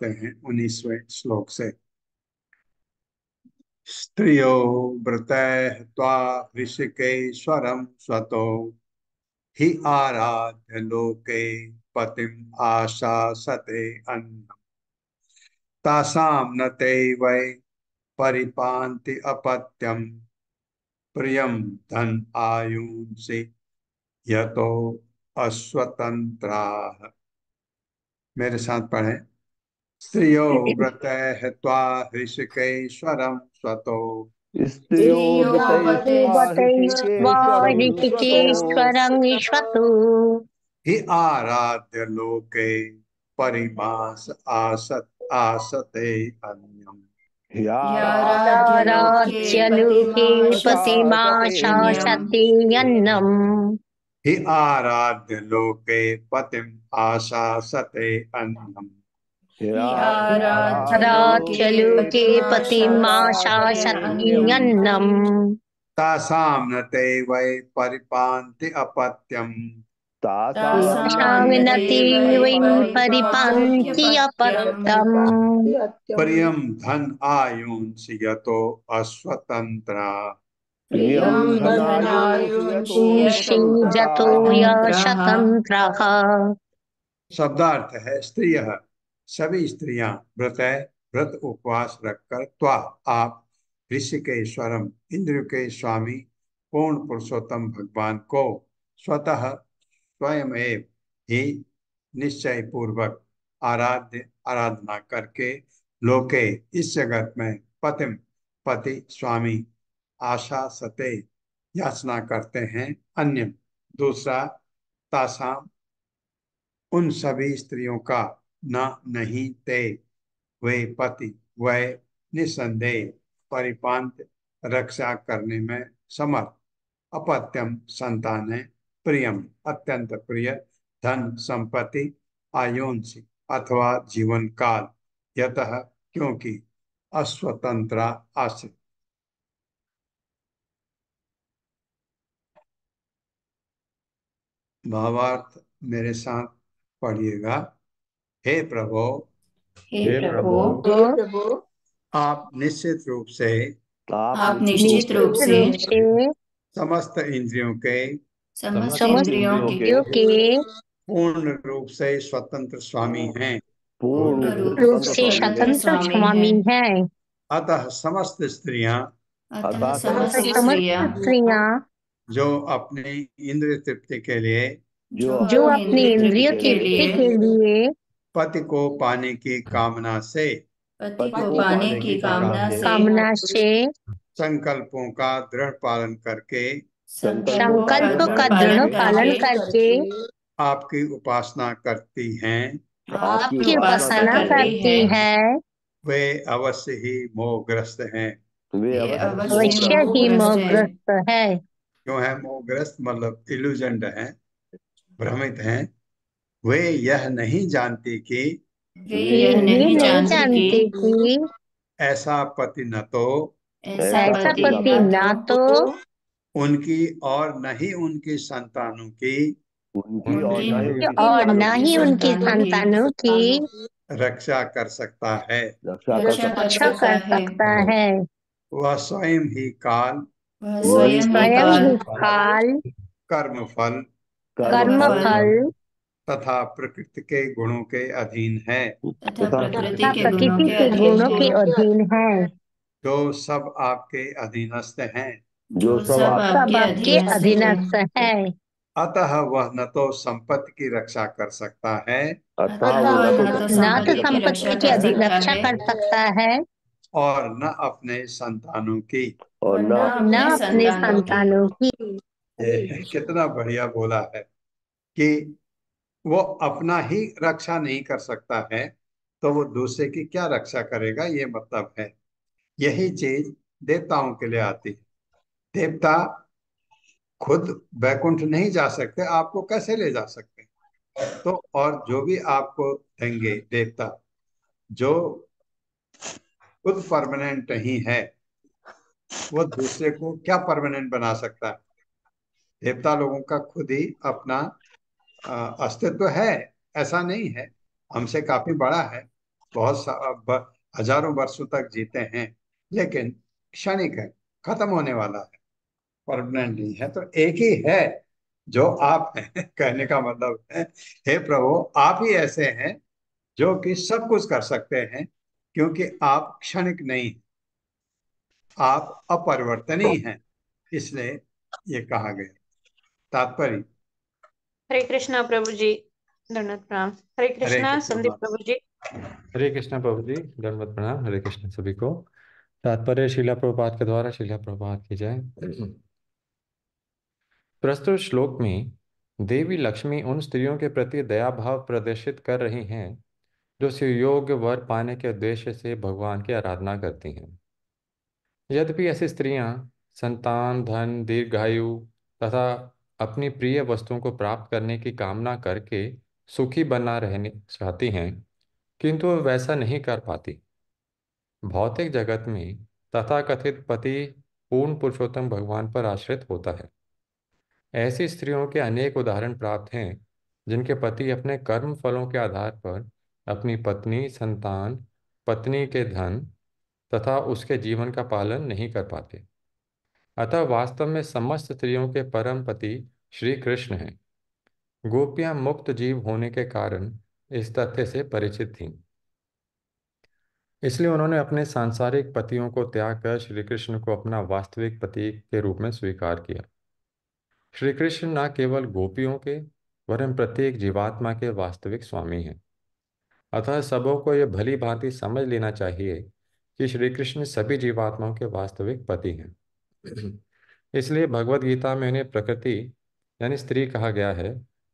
पढ़ते हैं 19वें श्लोक से। स्त्रियो व्रतैः त्वा ऋषिकेश्वरं स्वतो हि आराध्य लोके पतिम् आशासते अन्नम् तासां न ते वै परिपान्ति अपत्यम् प्रियं धन आयुंसि यतो अस्वतंत्राः। मेरे साथ पढ़ें। स्त्रियो व्रतैः त्वा हृषिकेश्वरं स्वतो स्त्रियो व्रतैस्त्वा ऋषिकेश्वरं स्वतो ऋषिकेश्वरं विश्वतो हि आराध्य लोके परिमास आसते अन्यम् ह्याराध्य लोके राज्यलोके पतिमाशासते अन्यम्। पतिमाशासते अन्नम् हि आराध्य लोके पतिम् आशासते अन्नम् ह्याराध्य लोके राज्यलोके पतिमाशासते पतिमाशासते अन्यम्। अन्नम् तासां न ते वै परिपान्ति अपत्यम् तासां न ते शामिनति वै वै परिपान्ति परिपान्त्यपत्यम्। अपत्यम् प्रियं धन आयुंसि यतो अस्वतंत्रा। प्रियं प्रियं धनायुंसि यतो धनायुषे जतो स्वतन्त्राः। यशतन्त्रः। शब्दार्थ है स्त्रिय, सभी स्त्रियां व्रत व्रत उपवास रखकर त्वा आप ऋषिकेश्वरम इंद्र के स्वामी पूर्ण पुरुषोत्तम भगवान को स्वतः स्वयं ही निश्चय पूर्वक आराधना करके लोके इस जगत में पतिम पति स्वामी आशा सते याचना करते हैं अन्य दूसरा तासाम उन सभी स्त्रियों का न नहीं ते वे पति वह निसंदेह परिपांत रक्षा करने में समर्थ अपत्यम संतान है प्रियम अत्यंत प्रिय धन संपत्ति आयुंसी अथवा जीवन काल यतः क्योंकि अस्वतंत्रा आश्रित। भावार्थ मेरे साथ पढ़िएगा। हे प्रभु, हे हे प्रभु, प्रभु, तो आप निश्चित रूप से आप आप निश्चित निश्चित रूप निश्चित से रूप रूप से से समस्त इंद्रियों के समस्त समस्त समस्त इंद्रियों इंद्रियों के के इंद्रियों के पूर्ण रूप से स्वतंत्र स्वामी हैं। पूर्ण पूर्ण रूप रूप से से रूप स्वतंत्र से स्वामी स्वतंत्र हैं। स्वतंत्र स्वामी हैं। स्वामी है। अतः समस्त स्त्रियां अतः अतः समस्त समस्त समस्त स्त्रियां स्त्रियां स्त्रियां जो अपने इंद्रिय तृप्ति के लिए जो जो जो अपनी अपनी इंद्रिय अपनी तृप्ति इंद्रिय के तृप्ति के तृप्ति लिए के लिए लिए पति को पाने की कामना से पति पति को को पाने पाने की की कामना कामना से कामना से संकल्पों का दृढ़ पालन करके संकल्पों का संकल्प दृढ़ का दृढ़ पालन पालन करके करके आपकी उपासना करती हैं आपकी आपकी उपासना उपासना करती करती हैं। है। वे अवश्य ही मोहग्रस्त हैं। वे वे अवश्य ही अवश्य अवश्य मोहग्रस्त ही हैं। मोहग्रस्त हैं। मोहग्रस्त है। क्यों है मोहग्रस्त? मतलब इल्यूजन्ड हैं, भ्रमित हैं। वे यह नहीं जानती कि वे वे ये यह यह नहीं नहीं नहीं जानती कि जानते जानते कि ऐसा पति न तो ऐसा ऐसा ऐसा पति पति न पति न तो ना तो तो उनकी और न ही उनकी संतानों की उनकी और उनकी न ही और उनकी और न न संतानों उनकी की ही उनकी संतानों की संतानों की रक्षा कर सकता है। रक्षा कर रक्षा कर सकता रक्षा सकता कर है। है। सकता है। वह स्वयं ही काल वह वही वह स्वयं ही स्वयं काल ही काल कर्म फल कर्म कर्मफल फल तथा प्रकृति के गुणों के अधीन है, तथा तथा प्रकृति तथा प्रकृति के के गुणों प्रकृति के के अधीन गुणों है। के अधीन है। जो सब आपके अधीनस्थ हैं। जो जो सब सब आप सब आपके आपके अधीनस्थ हैं। अधीनस्थ है। अतः वह न तो संपत्ति की रक्षा कर सकता है अतः अतः वो न वह तो न तो ना तो संपत्ति संपत्ति रख की संपत्ति रक्षा की कर सकता है सकता रक्षा है कर सकता है और न अपने संतानों की। और और न न न अपने अपने अपने संतानों संतानों की। की। संतानों की। ये कितना बढ़िया बोला है कि वो अपना ही रक्षा नहीं कर सकता है तो वो दूसरे की क्या रक्षा करेगा, ये मतलब है। यही चीज देवताओं के लिए आती है। देवता खुद वैकुंठ नहीं जा सकते, आपको कैसे ले जा सकते हैं? तो और जो भी आपको देंगे देवता, जो खुद परमानेंट नहीं है, वो दूसरे को क्या परमानेंट बना सकता है? देवता लोगों का खुद ही अपना अस्तित्व है, ऐसा नहीं है, हमसे काफी बड़ा है। हजारों वर्षों तक जीते हैं, लेकिन क्षणिक है, खत्म होने वाला है, परमानेंट नहीं है। तो एक ही है जो आप हैं। कहने का मतलब है, हे प्रभु, आप ही ऐसे हैं जो कि सब कुछ कर सकते हैं, क्योंकि आप क्षणिक नहीं, आप अपरिवर्तनीय हैं। इसलिए ये कहा गया। तात्पर्य। हरे कृष्णा प्रभु जी, दंडवत प्रणाम। हरे हरे कृष्णा कृष्ण संदीप माता। प्रभु जी। हरे कृष्णा प्रभु जी, दंडवत प्रणाम। हरे कृष्ण सभी को। तात्पर्य श्रीला प्रभुपाद के द्वारा श्रीला प्रभुपाद की जय। प्रस्तुत श्लोक में देवी लक्ष्मी उन स्त्रियों के प्रति दया भाव प्रदर्शित कर रही हैं जो सुयोग्य वर पाने के उद्देश्य से भगवान की आराधना करती हैं। यद्यपि ऐसी स्त्रियां संतान, धन, दीर्घायु तथा अपनी प्रिय वस्तुओं को प्राप्त करने की कामना करके सुखी बना रहने चाहती हैं, किंतु वह वैसा नहीं कर पाती। भौतिक जगत में तथाकथित पति पूर्ण पुरुषोत्तम भगवान पर आश्रित होता है। ऐसी स्त्रियों के अनेक उदाहरण प्राप्त हैं जिनके पति अपने कर्म फलों के आधार पर अपनी पत्नी, संतान, पत्नी के धन तथा उसके जीवन का पालन नहीं कर पाते। अतः वास्तव में समस्त स्त्रियों के परम पति श्री कृष्ण हैं। गोपियां मुक्त जीव होने के कारण इस तथ्य से परिचित थीं। इसलिए उन्होंने अपने सांसारिक पतियों को त्याग कर श्री कृष्ण को अपना वास्तविक पति के रूप में स्वीकार किया। श्री कृष्ण न केवल गोपियों के वरन प्रत्येक जीवात्मा के वास्तविक स्वामी हैं। अतः सबों को यह भली भांति समझ लेना चाहिए कि श्री कृष्ण सभी जीवात्माओं के वास्तविक पति हैं। इसलिए भगवत गीता में उन्हें प्रकृति यानी स्त्री कहा गया है,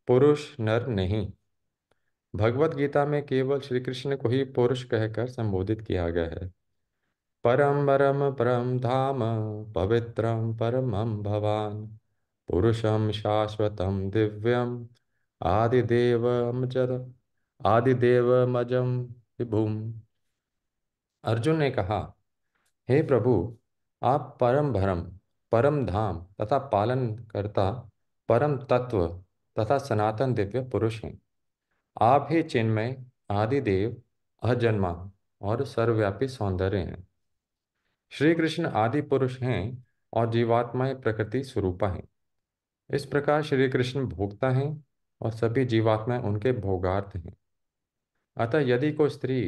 पुरुष नर नहीं। भगवत गीता में केवल श्री कृष्ण को ही पुरुष कहकर संबोधित किया गया है। परम परम परम धाम पवित्रम परमं भवान पुरुषम शाश्वतम दिव्यम आदिदेवमजर आदिदेवमजम विभुम। अर्जुन ने कहा, हे प्रभु, आप परम भरम, परम धाम तथा पालन करता परम तत्व तथा सनातन दिव्य पुरुष हैं। आप ही चिन्मय, आदिदेव, अजन्मा और सर्वव्यापी सौंदर्य हैं। श्री कृष्ण आदि पुरुष हैं और जीवात्माएं प्रकृति स्वरूपा हैं। इस प्रकार श्री कृष्ण भोक्ता हैं और सभी जीवात्माएं उनके भोगार्थ हैं। अतः यदि कोई स्त्री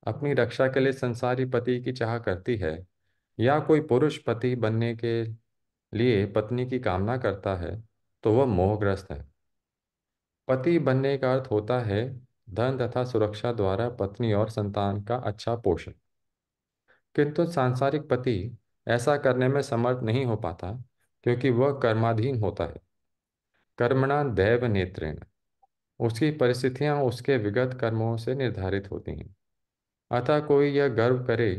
अपनी रक्षा के लिए संसारी पति की चाह करती है या कोई पुरुष पति बनने के लिए पत्नी की कामना करता है तो वह मोहग्रस्त है। पति बनने का अर्थ होता है धन तथा सुरक्षा द्वारा पत्नी और संतान का अच्छा पोषण। किंतु सांसारिक पति ऐसा करने में समर्थ नहीं हो पाता क्योंकि वह कर्माधीन होता है। कर्मणा दैव नेत्रेण, उसकी परिस्थितियां उसके विगत कर्मों से निर्धारित होती हैं। अतः कोई यह गर्व करे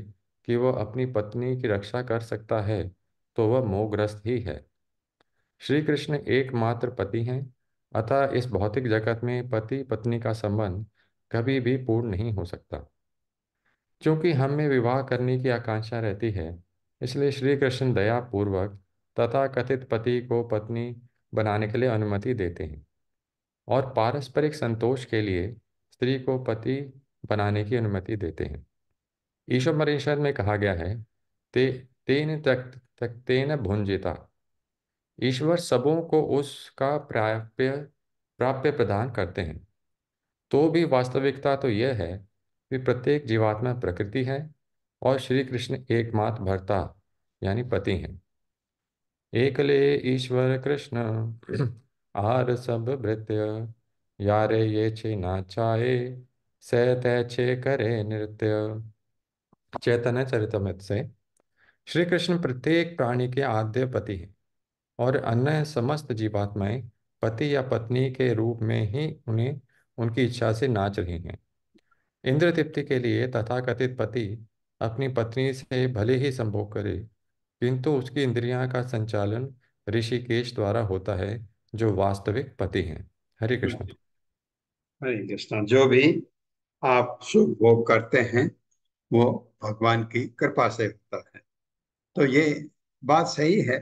कि वह अपनी पत्नी की रक्षा कर सकता है तो वह मोहग्रस्त ही है। श्री कृष्ण एकमात्र पति हैं। अतः इस भौतिक जगत में पति पत्नी का संबंध कभी भी पूर्ण नहीं हो सकता। क्योंकि हम में विवाह करने की आकांक्षा रहती है, इसलिए श्री कृष्ण दया पूर्वक तथा कथित पति को पत्नी बनाने के लिए अनुमति देते हैं और पारस्परिक संतोष के लिए स्त्री को पति बनाने की अनुमति देते हैं। ईशोपनिषद में कहा गया है, ते तेन तेन भुंजिता। ईश्वर सबों को उसका प्राप्य प्राप्य प्रदान करते हैं। तो भी वास्तविकता तो यह है कि प्रत्येक जीवात्मा प्रकृति है और श्री कृष्ण एकमात्र भर्ता यानी पति हैं। एकले ईश्वर कृष्ण आर सब भृत्य यारे ये छे ना चाहे सह तय छे करे नृत्य। चैतन्य चरितमृत से श्री कृष्ण प्रत्येक प्राणी के आद्य पति हैं और अन्य समस्त जीवात्माएं पति या पत्नी के रूप में ही उन्हें उनकी इच्छा से नाच रही हैं। इंद्र तृप्ति के लिए तथाकथित पति अपनी पत्नी से भले ही संभोग करे, किंतु उसकी इंद्रियां का संचालन ऋषिकेश द्वारा होता है जो वास्तविक पति हैं। हरे कृष्ण। हरे कृष्ण। जो भी आप सुख भोग करते हैं वो भगवान की कृपा से होता है। तो ये बात सही है,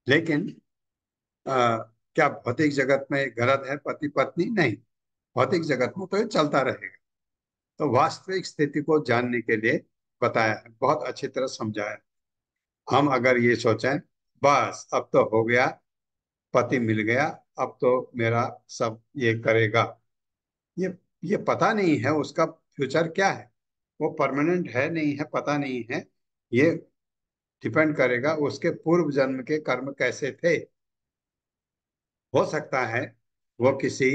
लेकिन क्या भौतिक जगत में गलत है पति पत्नी? नहीं, भौतिक जगत में तो ये चलता रहेगा। तो वास्तविक स्थिति को जानने के लिए बताया है, बहुत अच्छी तरह समझाया है। हम अगर ये सोचें बस अब तो हो गया, पति मिल गया, अब तो मेरा सब ये करेगा, ये ये पता नहीं है उसका फ्यूचर क्या है, वो परमानेंट है नहीं है पता नहीं है। ये डिपेंड करेगा उसके पूर्व जन्म के कर्म कैसे थे। हो सकता है वो किसी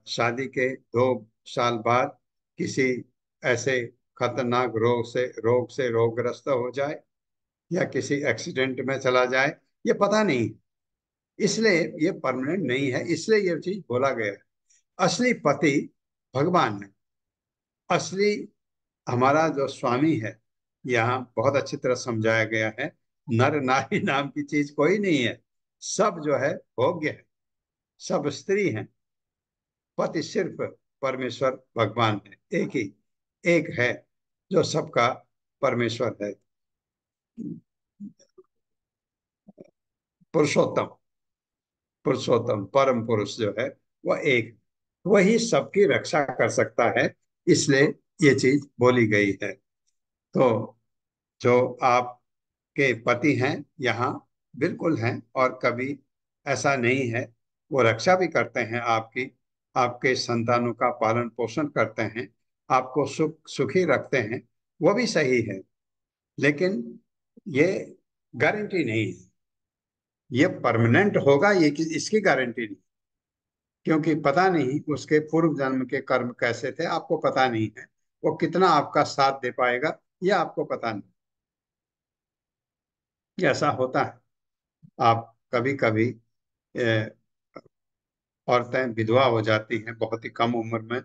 शादी के 2 साल बाद किसी ऐसे खतरनाक रोग से रोगग्रस्त हो जाए, या किसी एक्सीडेंट में चला जाए, ये पता नहीं। इसलिए ये परमानेंट नहीं है, इसलिए ये चीज बोला गया है। असली पति भगवान है। असली हमारा जो स्वामी है, यहाँ बहुत अच्छी तरह समझाया गया है, नर नारी नाम की चीज कोई नहीं है। सब जो है भोग्य है, सब स्त्री हैं। पति सिर्फ परमेश्वर भगवान है, एक है जो सबका परमेश्वर है, पुरुषोत्तम। पुरुषोत्तम परम पुरुष जो है वह एक, वही सबकी रक्षा कर सकता है, इसलिए ये चीज बोली गई है। तो जो आपके पति हैं यहाँ बिल्कुल हैं, और कभी ऐसा नहीं है, वो रक्षा भी करते हैं आपकी, आपके संतानों का पालन पोषण करते हैं, आपको सुखी रखते हैं, वो भी सही है। लेकिन ये गारंटी नहीं है ये परमानेंट होगा, इसकी गारंटी नहीं, क्योंकि पता नहीं उसके पूर्व जन्म के कर्म कैसे थे, आपको पता नहीं है। वो कितना आपका साथ दे पाएगा ये आपको पता नहीं। ये ऐसा होता है। आप कभी कभी औरतें विधवा हो जाती हैं बहुत ही कम उम्र में,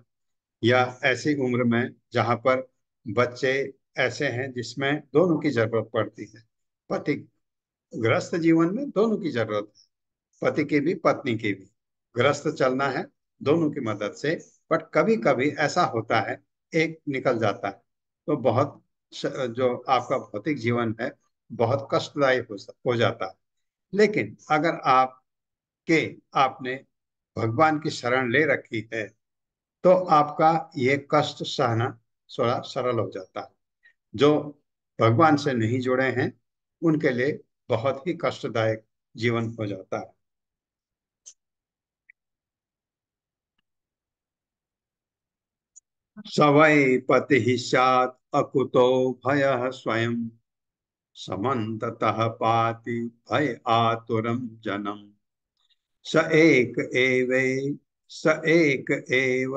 या ऐसी उम्र में जहां पर बच्चे ऐसे हैं जिसमें दोनों की जरूरत पड़ती है। पति गृहस्थ जीवन में दोनों की जरूरत है, पति की भी पत्नी की भी। गृहस्थ चलना है दोनों की मदद से। बट कभी कभी ऐसा होता है एक निकल जाता है, तो बहुत जो आपका भौतिक जीवन है बहुत कष्टदायी हो जाता है। लेकिन अगर आपने भगवान की शरण ले रखी है, तो आपका ये कष्ट सहना थोड़ा सरल हो जाता है। जो भगवान से नहीं जुड़े हैं उनके लिए बहुत ही कष्टदायक जीवन हो जाता है। स वै पति स्यात् अकुतो भयः स्वयं, समन्ततः पाति भय आतुरं जनम। स एक एवै स एक एव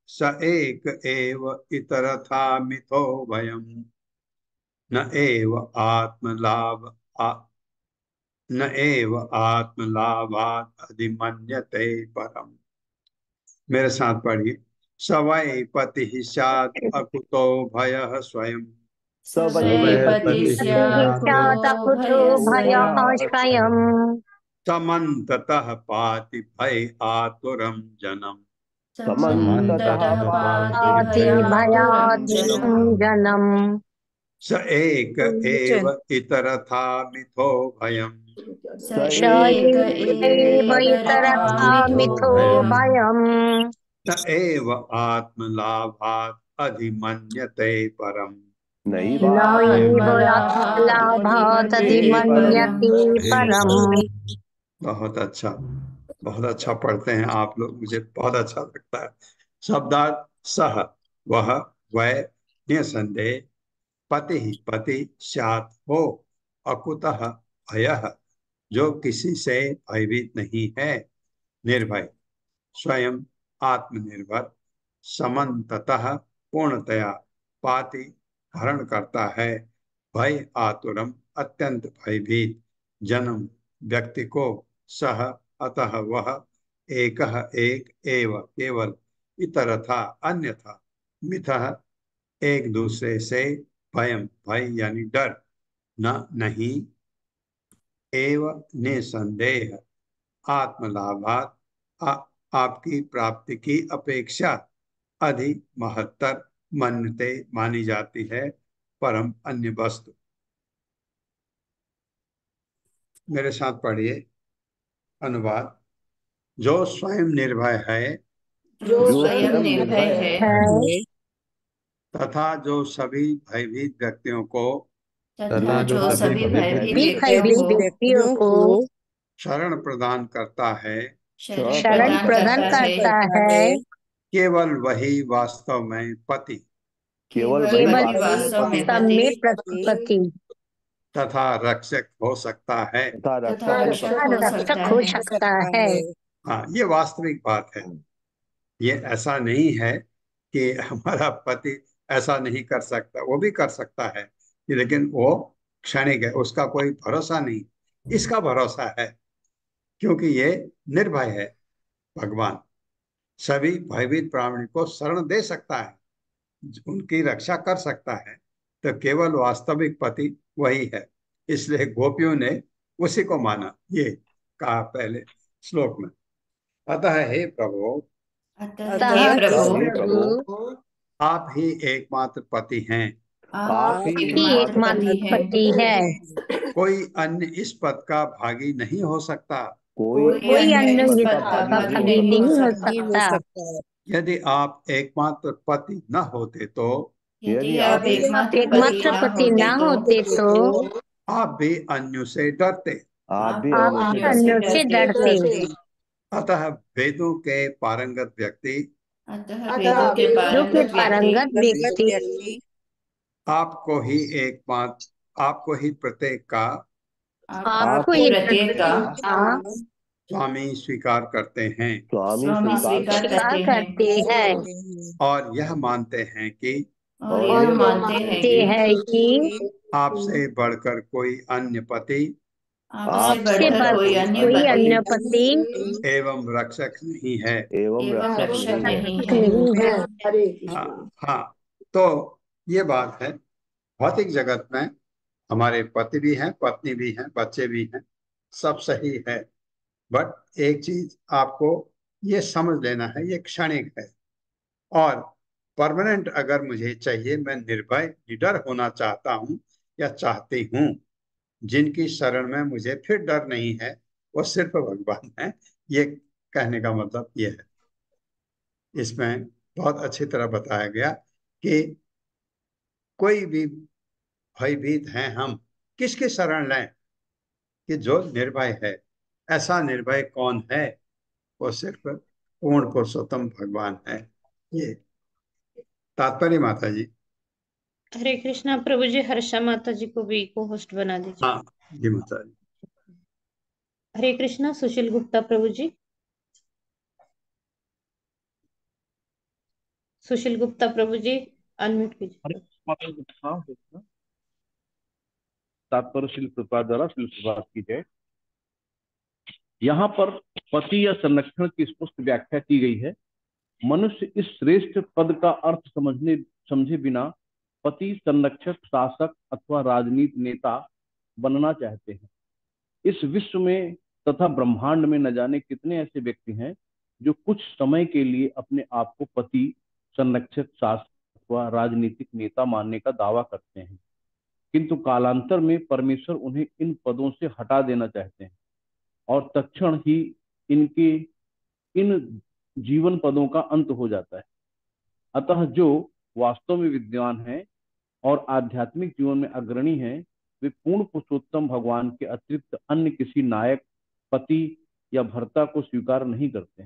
स एक एव इतरथा मिथो भयम्, न एव आत्मलाभ न एव आत्मलाभात् अधिमन्यते परम। मेरे साथ पढ़िए। स वै पति स्यात् अकुतो भयः स्वयं, स स वै सवै वै पतिः पतिः पतिः स्यात् स्यात् स्यात् कुतो अकुतो भयः भयः स्वयम्, समन्ततः पाति भय आतुरं जनम। समन्ततः समन्ततः पाति पाति पाति भयातुरं भयादिकं जनम् जनम्। स एक एव इतरथा मिथो भयम्, स स एक एव एवेतरथा इतरथा मिथो मिथो भयम्, भयम्, स एव आत्मलाभात् अधिमन्यते परम्। नैव नैवात्मलाभादधिमन्यते परम्। आत्मलाभादधिमन्यते परम्। बहुत अच्छा, बहुत अच्छा पढ़ते हैं आप लोग, मुझे बहुत अच्छा लगता है। शब्दार्थ सह वह, वह निसंदेह, पति ही पति, स्यात् हो, अकुतः भयः जो किसी से भयभीत नहीं है, निर्भय, स्वयं आत्मनिर्भर, समन्ततः पूर्णतया, पाति हरण करता है, भय आतुरम अत्यंत भयभीत, जन्म व्यक्ति को, सह अतः वह, एक एव केवल, इतरथा अन्यथा, मिथः एक दूसरे से, भयम भय यानी डर, न नहीं, एव निसंदेह, आत्मलाभात आपकी प्राप्ति की अपेक्षा अधिक महत्तर मान्यते मानी जाती है परम अन्य वस्तु। मेरे साथ पढ़िए अनुवाद। जो स्वयं निर्भय है, जो जो स्वयं स्वयं निर्भय है, है, तथा जो सभी भयभीत व्यक्तियों को तथा जो सभी सभी भयभीत भयभीत भी व्यक्तियों व्यक्तियों भयभीत को व्यक्तियों को शरण प्रदान करता है, शरण शरण प्रदान प्रदान करता है, करता है, केवल वही वास्तव में पति केवल केवल वही वास्तव में वास्तव पति में पति तथा रक्षक हो सकता है। तथा रक्षक हो सकता रक्षक हो है। सकता है। हाँ, ये वास्तविक बात है। ये ऐसा नहीं है कि हमारा पति ऐसा नहीं कर सकता, वो भी कर सकता है, लेकिन वो क्षणिक है, उसका कोई भरोसा नहीं। इसका भरोसा है, क्योंकि ये निर्भय है। भगवान सभी भयभीत प्राणी को शरण दे सकता है, उनकी रक्षा कर सकता है, तो केवल वास्तविक पति वही है। इसलिए गोपियों ने उसी को माना, ये कहा पहले श्लोक में। अतः हे प्रभु, अतः अतः हे हे प्रभु, प्रभु, आप ही एकमात्र पति हैं, आप ही एकमात्र एकमात्र पति हैं। पति है। कोई अन्य इस पद का भागी नहीं हो सकता। कोई कोई अन्य अन्य इस इस पद पद का का भागी भागी नहीं हो नहीं हो सकता। सकता। यदि आप एकमात्र पति न होते तो यदि आप एकमात्र पति एकमात्र न पति होते ना तो होते तो आप भी अन्यों से डरते। आप आप भी अन्यों से अन्यों से डरते। डरते। अतः वेदों के पारंगत व्यक्ति अतः वेदों के जो कि पारंगत व्यक्ति पारंगत व्यक्ति आपको ही एकमात्र, आपको ही प्रत्येक का आपको आपको ही प्रत्येक का प्रत्येक का स्वामी स्वीकार करते हैं, स्वामी स्वीकार स्वीकार करते हैं, करते हैं, और यह मानते हैं कि और और यह ये मानते हैं मानते कि हैं कि आपसे बढ़कर कोई अन्य पति आपसे आपसे बढ़कर कोई बढ़कर अन्य कोई पति अन्य पति एवं रक्षक नहीं है। एवं रक्षक नहीं रक्षक है। नहीं है। हाँ, हाँ, तो ये बात है। भौतिक जगत में हमारे पति भी हैं, पत्नी भी हैं, बच्चे भी हैं, सब सही है। बट एक चीज आपको ये समझ लेना है, ये क्षणिक है। और परमानेंट अगर मुझे चाहिए, मैं निर्भय निडर होना चाहता हूँ या चाहती हूँ, जिनकी शरण में मुझे फिर डर नहीं है, वो सिर्फ भगवान है। ये कहने का मतलब ये है। इसमें बहुत अच्छी तरह बताया गया कि कोई भी भयभीत हैं हम, किसकी शरण लें? कि जो निर्भय है। ऐसा निर्भय कौन है? वो सिर्फ पूर्ण पुरुषोत्तम भगवान है। ये तात्पर्य माता जी। हरे कृष्णा प्रभु जी, हर्षा माता जी को भी को होस्ट बना दीजिए। हाँ जी माता जी। हरे कृष्णा सुशील गुप्ता प्रभु जी, सुशील गुप्ता प्रभु जी अनम्यूट हरे कीजिए। माता जी, हाँ, देखना। तात्पर्य शिल प्रपात द्वारा शिल प्रपात की जय। यहाँ पर पति या संरक्षण की स्पष्ट व्याख्या की गई है। मनुष्य इस श्रेष्ठ पद का अर्थ समझे बिना पति, संरक्षक, शासक अथवा राजनीति नेता बनना चाहते हैं। इस विश्व में तथा ब्रह्मांड में न जाने कितने ऐसे व्यक्ति हैं जो कुछ समय के लिए अपने आप को पति, संरक्षक, शासक अथवा राजनीतिक नेता मानने का दावा करते हैं, किंतु कालांतर में परमेश्वर उन्हें इन पदों से हटा देना चाहते हैं और तत्क्षण ही इनके इन जीवन पदों का अंत हो जाता है। अतः जो वास्तव में विद्वान है और आध्यात्मिक जीवन में अग्रणी है, वे पूर्ण पुरुषोत्तम भगवान के अतिरिक्त अन्य किसी नायक, पति या भर्ता को स्वीकार नहीं करते।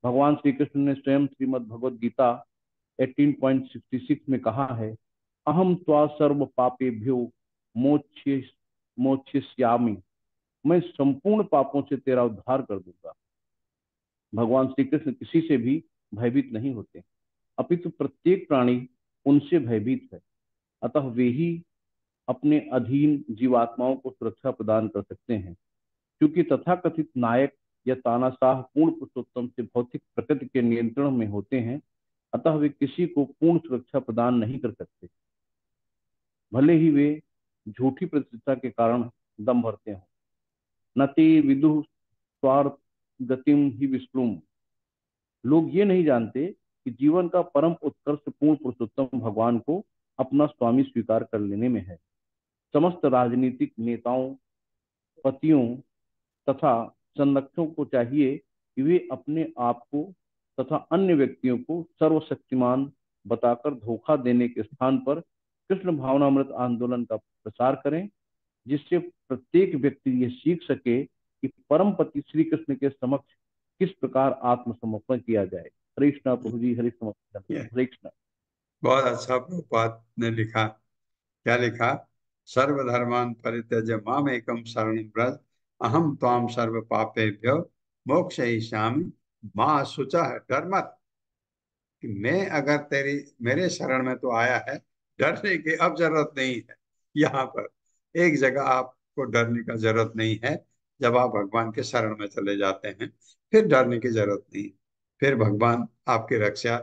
भगवान श्री कृष्ण ने स्वयं श्रीमद् भगवद गीता 18.66 में कहा है, अहम त्वा सर्व पापेभ्यो मोक्षयिष्यामि, मैं संपूर्ण पापों से तेरा उद्धार कर दूंगा। भगवान श्री कृष्ण किसी से भी भयभीत नहीं होते, अपितु प्रत्येक प्राणी उनसे भयभीत है। अतः वे ही अपने अधीन जीवात्माओं को सुरक्षा प्रदान कर सकते हैं। क्योंकि तथाकथित नायक या तानाशाह पूर्ण पुरुषोत्तम से भौतिक प्रकृति के नियंत्रण में होते हैं, अतः वे किसी को पूर्ण सुरक्षा प्रदान नहीं कर सकते, भले ही वे झूठी प्रतिष्ठा के कारण दम भरते हों। नति विदुः स्वार्थ गतिम ही विष्णुम, लोग ये नहीं जानते कि जीवन का परम उत्कर्ष पूर्ण पुरुषोत्तम भगवान को अपना स्वामी स्वीकार कर लेने में है। समस्त राजनीतिक नेताओं, पतियों तथा संरक्षकों को चाहिए कि वे अपने आप को तथा अन्य व्यक्तियों को सर्वशक्तिमान, बताकर धोखा देने के स्थान पर कृष्ण भावनामृत आंदोलन का प्रसार करें, जिससे प्रत्येक व्यक्ति ये सीख सके कि परम पति श्री कृष्ण के समक्ष किस प्रकार आत्मसमर्पण किया जाए। हरे कृष्णा प्रभु जी, हरे समर्पण, हरे कृष्णा। बहुत अच्छा प्रभुपाद ने लिखा। क्या लिखा? सर्वधर्मान् परित्यज्य माम एकम शरणं व्रज, अहम त्वाम सर्व पापेभ्यो मोक्षयिष्यामि मा शुचः। डर मत कि मैं अगर मेरे शरण में तो आया है, डरने की अब जरूरत नहीं है। यहाँ पर एक जगह आपको डरने का जरूरत नहीं है, जब आप भगवान के शरण में चले जाते हैं फिर डरने की जरूरत नहीं। फिर भगवान आपकी रक्षा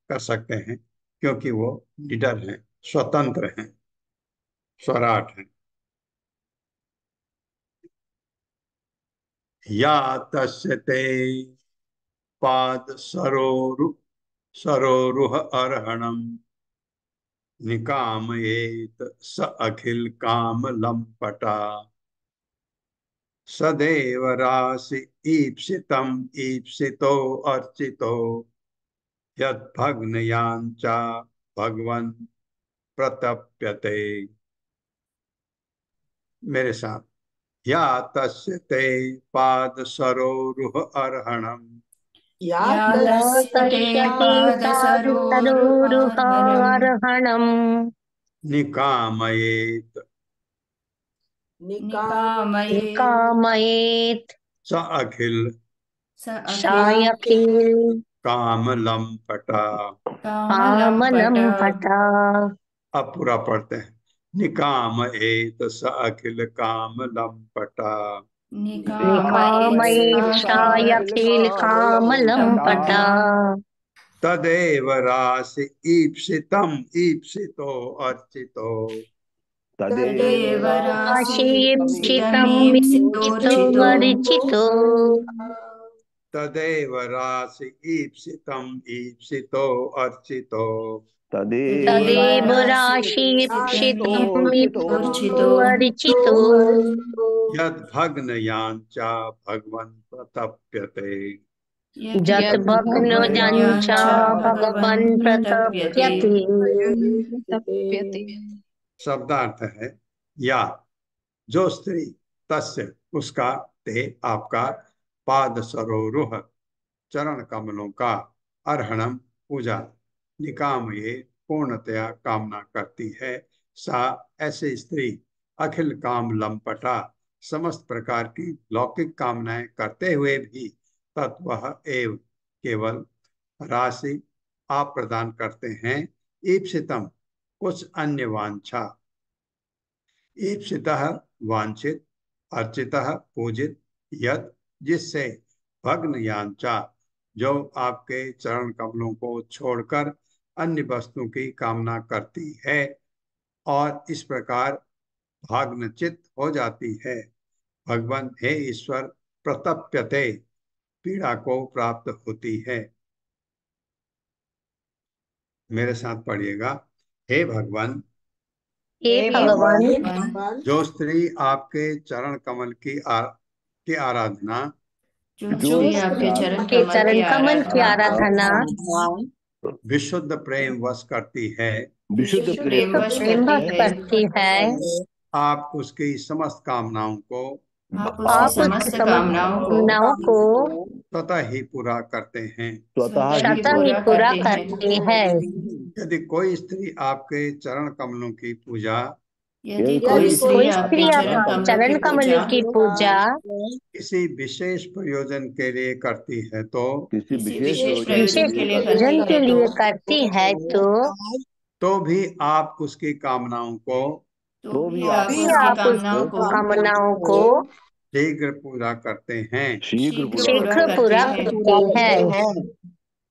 कर सकते हैं, क्योंकि वो निडर हैं, स्वतंत्र हैं, स्वराट हैं। या तस्य ते पाद सरोरुह अर्हणम निकामयेत स अखिल काम लंपटा, सदैव राशि ईप्सितम ईप्सितो अर्चितो यद भग्नयाञ्चा भगवन् प्रतप्यते। मेरे साथ। या तस्य ते पाद सरोरुह अर्हणम या या तस्य ते तस्य ते पादसरोरुहार्हणम् पादसरोरुहार्हणम् निकामयेत निकामयेत् निकामयेत् स अखिल स अखिल शायखिल काम लंपटा। कामलंपट। कामलंपटा। अब पूरा पढ़ते हैं। निकामयेत स अखिल काम लंपटा, निकामयेत् शायखिल कामलंपटा। तदेव राशि ईप्सितम ईप्सितो अर्चितो तदेव आशीर्षितम् ईप्सितो राशिप्सितमीप्सितोर्चितो वर्जितो। तदेव राशि ईप्सितम ईप्सितो अर्चितो तदेव राशीर्षितम् ईप्सितो ईप्सितमीप्सितोर्चितो वर्जितो। यद भग्न यांचा भगवन् प्रतप्यते। जत भग्नो जञ्चा भग्नयाञ्च भगवन् भगवन् प्रतप्यते। प्रतप्यते। शब्दार्थ है या जो स्त्री, तस्य उसका, ते आपका, पाद सरोरुह चरण कमलों का, अर्हणम पूजा, निकाम ये पूर्णतया कामना करती है, सा ऐसी स्त्री अखिल काम लंपटा समस्त प्रकार की लौकिक कामनाएं करते हुए भी तत्वह एव केवल राशि आप प्रदान करते हैं, ईप्सितम कुछ अन्य वांछा, ईप्सितः वांछित, अर्चितः पूजित, यद जिससे, भग्न यांचा जो आपके चरण कमलों को छोड़कर अन्य वस्तु की कामना करती है और इस प्रकार भाग्नचित हो जाती है। भगवान हे ईश्वर प्रतप्यते पीड़ा को प्राप्त होती है। मेरे साथ पढ़िएगा। हे भगवान, हे भगवान, जो स्त्री आपके चरण कमल की आराधना जो स्त्री आपके चरण के कमल चरण की कमल की आराधना आराधना विशुद्ध प्रेम वश करती है, विशुद्ध प्रेम वश प्रेम करती भक्त है, करती है, आप उसकी समस्त कामनाओं को आप उसकी आप उसकी समस्त समस्त कामनाओं को कामनाओं को स्वतः ही पूरा करते हैं। स्वतः ही स्वतः ही पूरा पूरा करते करते हैं। हैं। यदि कोई स्त्री आपके चरण कमलों की पूजा यदि कोई स्त्री कोई आपके स्त्री चरण आपके कमलों की चरण कमल पूजा की पूजा किसी विशेष प्रयोजन के लिए करती है किसी विशेष विशेष प्रयोजन के लिए करती प्रयोजन के है लिए करती है तो भी आप उसकी कामनाओं को तो भी आप भी उसकी आप कामनाओं उसकी को कामनाओं को शीघ्र पूरा करते हैं, शीघ्र पूरा शीघ्र करती पूरा है। करते हैं।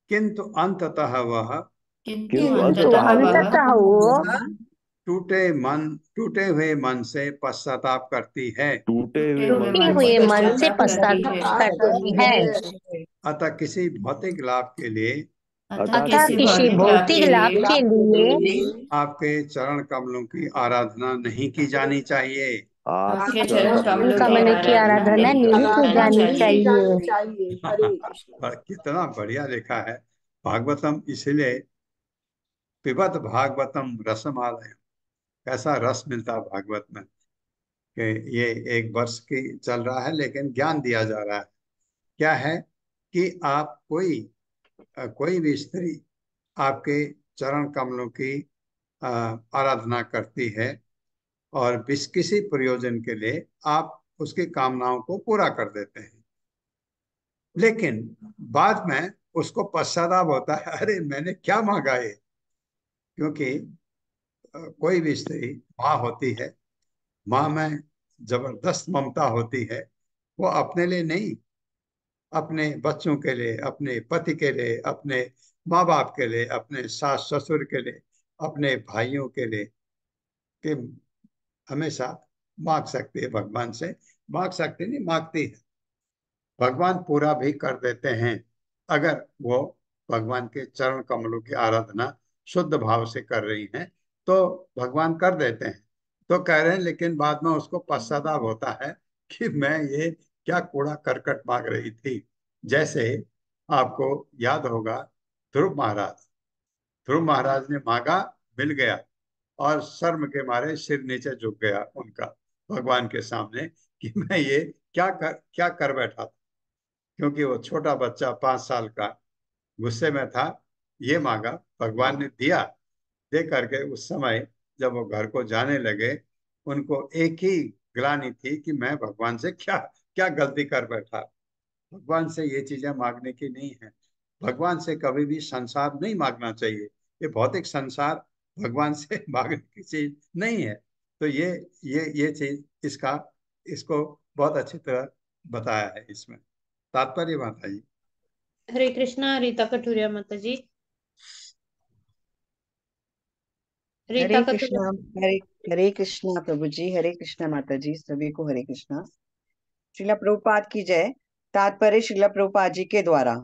किंतु अंततः वह किंतु किंतु अंततः वह अंततः वो टूटे हुए मन से पश्चाताप करती है। टूटे टूटे हुए मन से पश्चाताप करती है। अतः किसी भौतिक लाभ के लिए अतः अतः किसी किसी भौतिक लाभ भौतिक के लाभ लिए के लिए आपके चरण कमलों की आराधना नहीं की जानी चाहिए। आपके चरण कमलों की कमल की आराधना आराधना नहीं नहीं की की जानी जानी चाहिए। चाहिए। कितना बढ़िया लिखा है भागवतम। इसलिए पिबत भागवतम रसमालय, कैसा रस मिलता है भागवत में, कि ये एक वर्ष की चल रहा है लेकिन ज्ञान दिया जा रहा है। क्या है कि आप कोई भी स्त्री आपके चरण कमलों की आराधना करती है और किसी प्रयोजन के लिए आप उसकी कामनाओं को पूरा कर देते हैं, लेकिन बाद में उसको पश्चाताप होता है, अरे मैंने क्या मांगा ये। क्योंकि कोई भी स्त्री माँ होती है, माँ में जबरदस्त ममता होती है। वो अपने लिए नहीं, अपने बच्चों के लिए, अपने पति के लिए, अपने माँ बाप के लिए, अपने सास ससुर के लिए, अपने भाइयों के लिए, कि हमेशा मांग सकती है भगवान से। मांग सकती नहीं, मांगती है। भगवान पूरा भी कर देते हैं अगर वो भगवान के चरण कमलों की आराधना शुद्ध भाव से कर रही हैं, तो भगवान कर देते हैं। तो कह रहे हैं, लेकिन बाद में उसको पश्चाताप होता है कि मैं ये क्या कूड़ा करकट मांग रही थी। जैसे आपको याद होगा, ध्रुव महाराज, ध्रुव महाराज ने मांगा, मिल गया, और शर्म के मारे सिर नीचे झुक गया उनका भगवान के सामने, कि मैं ये क्या कर बैठा था। क्योंकि वो छोटा बच्चा 5 साल का गुस्से में था, ये मांगा, भगवान ने दिया। दे करके उस समय जब वो घर को जाने लगे, उनको एक ही ग्लानि थी कि मैं भगवान से क्या क्या गलती कर बैठा। भगवान से ये चीजें मांगने की नहीं है। भगवान से कभी भी संसार नहीं मांगना चाहिए। ये भौतिक संसार भगवान से मांगने की चीज नहीं है। तो ये चीज इसको बहुत अच्छी तरह बताया है इसमें। तात्पर्य माता जी। हरे कृष्णा। रीता कटूरिया माता जी। रीता हरे कटूरिया। कृष्णा। हरे हरे कृष्णा प्रभु जी, हरे कृष्णा माता जी, सभी को हरे कृष्णा। श्रीला प्रभुपाद की जय। तात्पर्य श्रीला प्रभुपाद जी के द्वारा।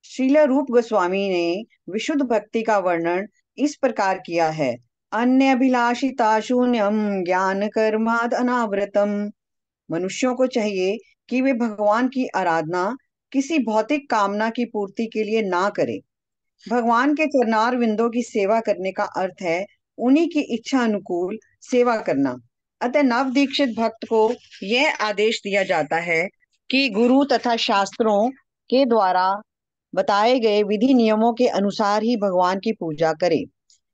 श्रीला रूप गोस्वामी ने विशुद्ध भक्ति का वर्णन इस प्रकार किया है। अन्य अभिलाषिता शून्यम ज्ञान कर्माद अनावृतम। मनुष्यों को चाहिए कि वे भगवान की आराधना किसी भौतिक कामना की पूर्ति के लिए ना करें। भगवान के चरणार विंदों की सेवा करने का अर्थ है उन्हीं की इच्छा अनुकूल सेवा करना। अतः नव दीक्षित भक्त को यह आदेश दिया जाता है कि गुरु तथा शास्त्रों के द्वारा बताए गए विधि नियमों के अनुसार ही भगवान की पूजा करे।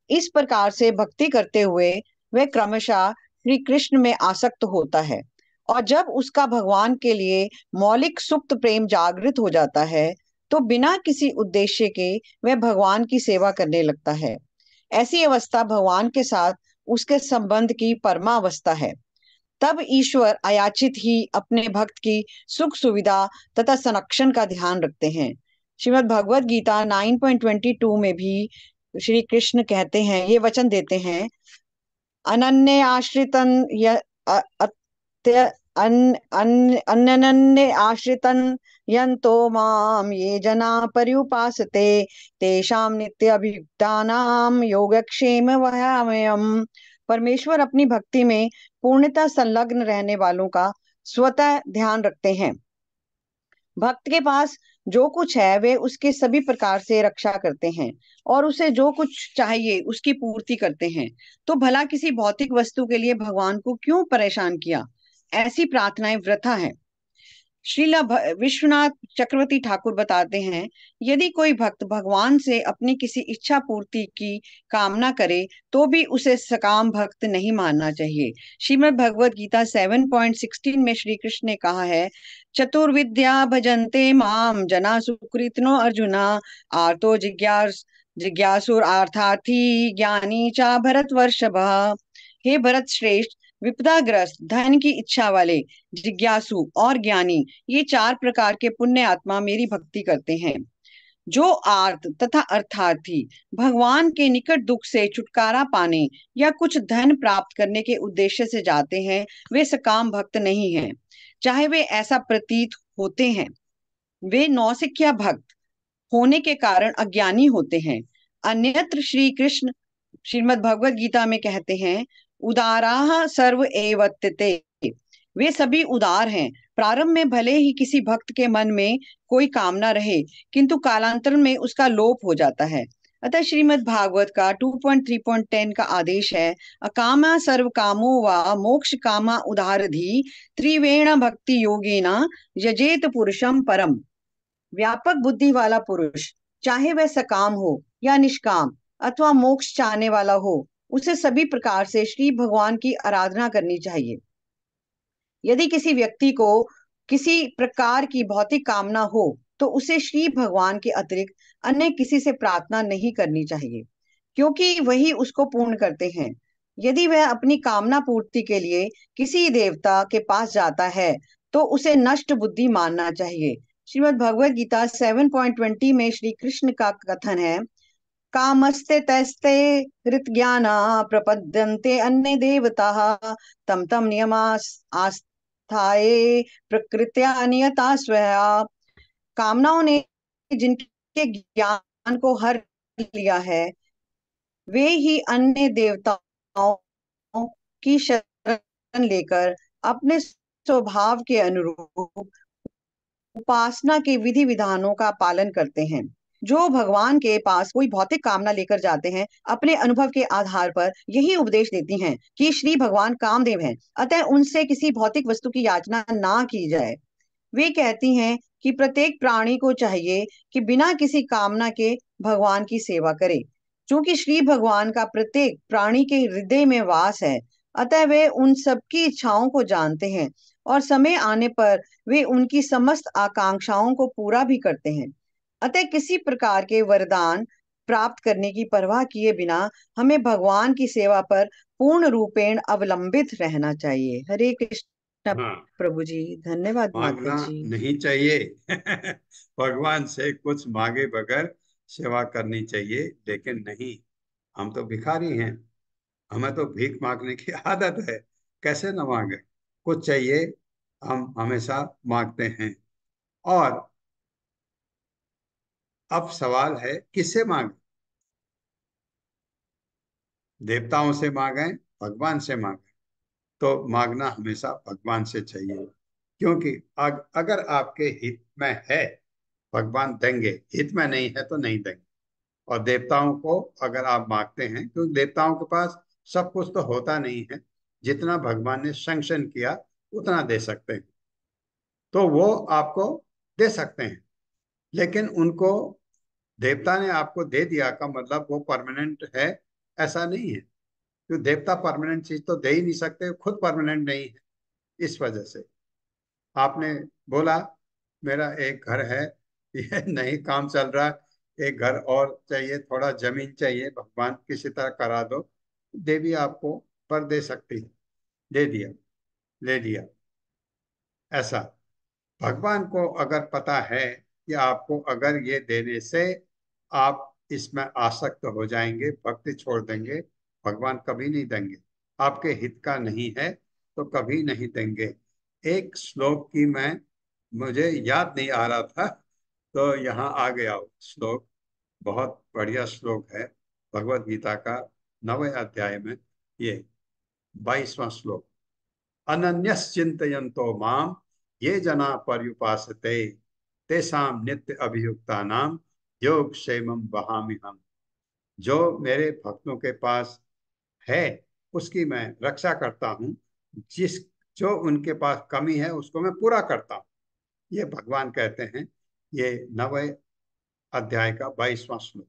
इस प्रकार से भक्ति करते हुए वह क्रमशः श्री कृष्ण में आसक्त होता है, और जब उसका भगवान के लिए मौलिक सुप्त प्रेम जागृत हो जाता है, तो बिना किसी उद्देश्य के वह भगवान की सेवा करने लगता है। ऐसी अवस्था भगवान के साथ उसके संबंध की परमावस्था है। तब ईश्वर अयाचित ही अपने भक्त की सुख सुविधा तथा संरक्षण का ध्यान रखते हैं। श्रीमद् भगवद गीता 9.22 में भी श्री कृष्ण कहते हैं, ये वचन देते हैं, अनन्य आश्रितन अनन्य आश्रितन यंतो माम ये जना पर्युपासते तेषाम नित्य अभियुक्तानाम योगक्षेम वहाम्यहम्। परमेश्वर अपनी भक्ति में पूर्णतः संलग्न रहने वालों का स्वतः ध्यान रखते हैं। भक्त के पास जो कुछ है वे उसके सभी प्रकार से रक्षा करते हैं और उसे जो कुछ चाहिए उसकी पूर्ति करते हैं। तो भला किसी भौतिक वस्तु के लिए भगवान को क्यों परेशान किया? ऐसी प्रार्थनाएं वृथा हैं। श्रीला विश्वनाथ चक्रवर्ती ठाकुर बताते हैं, यदि कोई भक्त भगवान से अपनी किसी इच्छा पूर्ति की कामना करे तो भी उसे सकाम भक्त नहीं मानना चाहिए। श्रीमद् भगवद गीता 7.16 में श्री कृष्ण ने कहा है, चतुर्विद्या भजन्ते माम जना सुकृतिनो अर्जुना आर्तो जिज्ञासुर अर्थार्थी ज्ञानी चा भरतवर्षभः। हे भरत श्रेष्ठ, विपदाग्रस्त, धन की इच्छा वाले, जिज्ञासु और ज्ञानी, ये 4 प्रकार के पुण्य आत्मा मेरी भक्ति करते हैं। जो आर्त तथा अर्थार्थी भगवान के निकट दुख से छुटकारा पाने या कुछ धन प्राप्त करने के उद्देश्य से जाते हैं, वे सकाम भक्त नहीं हैं, चाहे वे ऐसा प्रतीत होते हैं। वे नौसिखिया भक्त होने के कारण अज्ञानी होते हैं। अन्यत्र श्री कृष्ण श्रीमद् भगवद गीता में कहते हैं, उदाराः सर्व एवत्ते। वे सभी उदार हैं। प्रारंभ में भले ही किसी भक्त के मन में कोई कामना रहे, किंतु कालांतर में उसका लोप हो जाता है। अतः श्रीमद् भागवत का 2.3.10 का आदेश है, अकामा सर्व कामो वा मोक्ष कामा उदारधी त्रिवेण भक्ति योगेना यजेत पुरुषम परम। व्यापक बुद्धि वाला पुरुष, चाहे वह सकाम हो या निष्काम अथवा मोक्ष चाहने वाला हो, उसे सभी प्रकार से श्री भगवान की आराधना करनी चाहिए। यदि किसी व्यक्ति को किसी प्रकार की भौतिक कामना हो तो उसे श्री भगवान के अतिरिक्त अन्य किसी से प्रार्थना नहीं करनी चाहिए, क्योंकि वही उसको पूर्ण करते हैं। यदि वह अपनी कामना पूर्ति के लिए किसी देवता के पास जाता है तो उसे नष्ट बुद्धि मानना चाहिए। श्रीमद् भगवद गीता 7.20 में श्री कृष्ण का कथन है, कामस्ते तैस्ते हृतज्ञाना प्रपद्यन्ते अन्य देवता तम तम आस्थाये प्रकृत्या नियता स्वया। कामनाओं ने जिनके ज्ञान को हर लिया है, वे ही अन्य देवताओं की शरण लेकर अपने स्वभाव के अनुरूप उपासना के विधि विधानों का पालन करते हैं। जो भगवान के पास कोई भौतिक कामना लेकर जाते हैं, अपने अनुभव के आधार पर यही उपदेश देती हैं कि श्री भगवान कामदेव हैं, अतः उनसे किसी भौतिक वस्तु की याचना ना की जाए। वे कहती हैं कि प्रत्येक प्राणी को चाहिए कि बिना किसी कामना के भगवान की सेवा करे। क्योंकि श्री भगवान का प्रत्येक प्राणी के हृदय में वास है, अतः वे उन सबकी इच्छाओं को जानते हैं और समय आने पर वे उनकी समस्त आकांक्षाओं को पूरा भी करते हैं। अतः किसी प्रकार के वरदान प्राप्त करने की परवाह किए बिना हमें भगवान की सेवा पर पूर्ण रूपेण अवलंबित रहना चाहिए। हरे कृष्ण हाँ, प्रभु जी। धन्यवाद मांगना माता जी। नहीं चाहिए। भगवान से कुछ मांगे बगैर सेवा करनी चाहिए, लेकिन नहीं, हम तो भिखारी हैं, हमें तो भीख मांगने की आदत है, कैसे न मांगे। कुछ चाहिए, हम हमेशा मांगते हैं। और अब सवाल है किससे मांगे, देवताओं से मांगे, भगवान से मांगे। तो मांगना हमेशा भगवान से चाहिए, क्योंकि अगर आपके हित में है भगवान देंगे, हित में नहीं है तो नहीं देंगे। और देवताओं को अगर आप मांगते हैं, क्योंकि देवताओं के पास सब कुछ तो होता नहीं है, जितना भगवान ने सैंक्शन किया उतना दे सकते हैं, तो वो आपको दे सकते हैं। लेकिन उनको, देवता ने आपको दे दिया का मतलब वो परमानेंट है, ऐसा नहीं है। क्योंकि देवता परमानेंट चीज तो दे ही नहीं सकते, खुद परमानेंट नहीं है। इस वजह से आपने बोला मेरा एक घर है, ये नहीं काम चल रहा, एक घर और चाहिए, थोड़ा जमीन चाहिए, भगवान किसी तरह करा दो, देवी आपको पर दे सकती है। दे दिया, ले लिया। ऐसा भगवान को अगर पता है कि आपको अगर ये देने से आप इसमें आसक्त हो जाएंगे, भक्ति छोड़ देंगे, भगवान कभी नहीं देंगे। आपके हित का नहीं है तो कभी नहीं देंगे। एक श्लोक की मैं, मुझे याद नहीं आ रहा था तो यहाँ आ गया वो श्लोक, बहुत बढ़िया श्लोक है भगवत गीता का 9वें अध्याय में, ये 22वां श्लोक। अनन्यश्चिन्तयन्तो माम ये जना पर्युपासते तेषां नित्य अभियुक्तानां योग क्षेमं वहामि हम। जो मेरे भक्तों के पास है उसकी मैं रक्षा करता हूँ, जिस जो उनके पास कमी है उसको मैं पूरा करता हूँ। ये भगवान कहते हैं, ये 9वें अध्याय का 22वां श्लोक।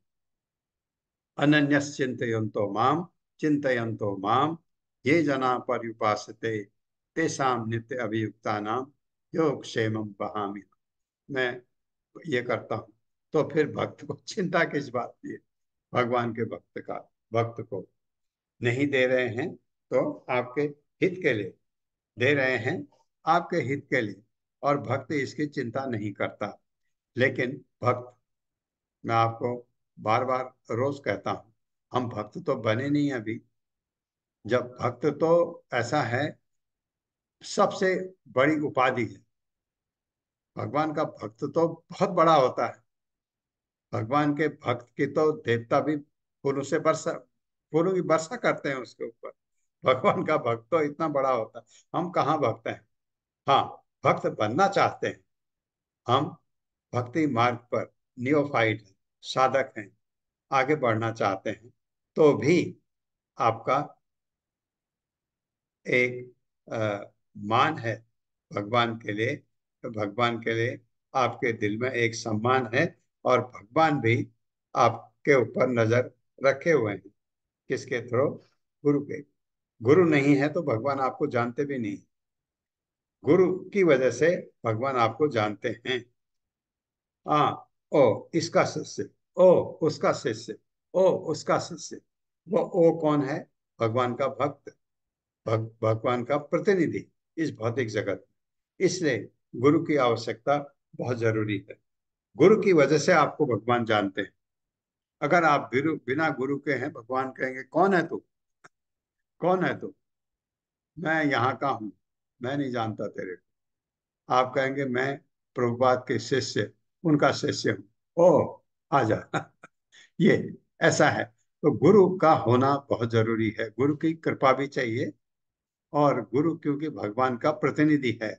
अनन्यश्चिन्तयन्तो माम, चिन्तयन्तो माम ये जना पर्युपासते तेषां नित्य अभियुक्तानां योग क्षेमं वहामि। मैं ये करता हूँ, तो फिर भक्त को चिंता किस बात की है। भगवान के भक्त को नहीं दे रहे हैं तो आपके हित के लिए दे रहे हैं, आपके हित के लिए, और भक्त इसकी चिंता नहीं करता। लेकिन भक्त, मैं आपको बार बार रोज कहता हूँ, हम भक्त तो बने नहीं अभी। जब भक्त तो ऐसा है, सबसे बड़ी उपाधि है। भगवान का भक्त तो बहुत बड़ा होता है। भगवान के भक्त की तो देवता भी फूलों से वर्षा, फूलों की वर्षा करते हैं उसके ऊपर। भगवान का भक्त तो इतना बड़ा होता है, हम कहाँ भक्त हैं। हाँ, भक्त बनना चाहते हैं हम, भक्ति मार्ग पर नियोफाइट हैं, साधक हैं, आगे बढ़ना चाहते हैं तो भी आपका एक मान है भगवान के लिए, तो भगवान के लिए आपके दिल में एक सम्मान है, और भगवान भी आपके ऊपर नजर रखे हुए हैं। किसके थ्रू? गुरु के। गुरु नहीं है तो भगवान आपको जानते भी नहीं। गुरु की वजह से भगवान आपको जानते हैं। हाँ, ओ इसका शिष्य, ओ उसका शिष्य, ओ उसका शिष्य। वो ओ कौन है? भगवान का भक्त, भगवान का प्रतिनिधि इस भौतिक जगत में। इसलिए गुरु की आवश्यकता बहुत जरूरी है। गुरु की वजह से आपको भगवान जानते हैं। अगर आप बिना गुरु के हैं, भगवान कहेंगे कौन है तू, कौन है तू? मैं यहाँ का हूँ, मैं नहीं जानता तेरे को। आप कहेंगे मैं प्रभुपाद के शिष्य, उनका शिष्य हूँ। ओ आजा। ये ऐसा है। तो गुरु का होना बहुत जरूरी है। गुरु की कृपा भी चाहिए, और गुरु क्योंकि भगवान का प्रतिनिधि है।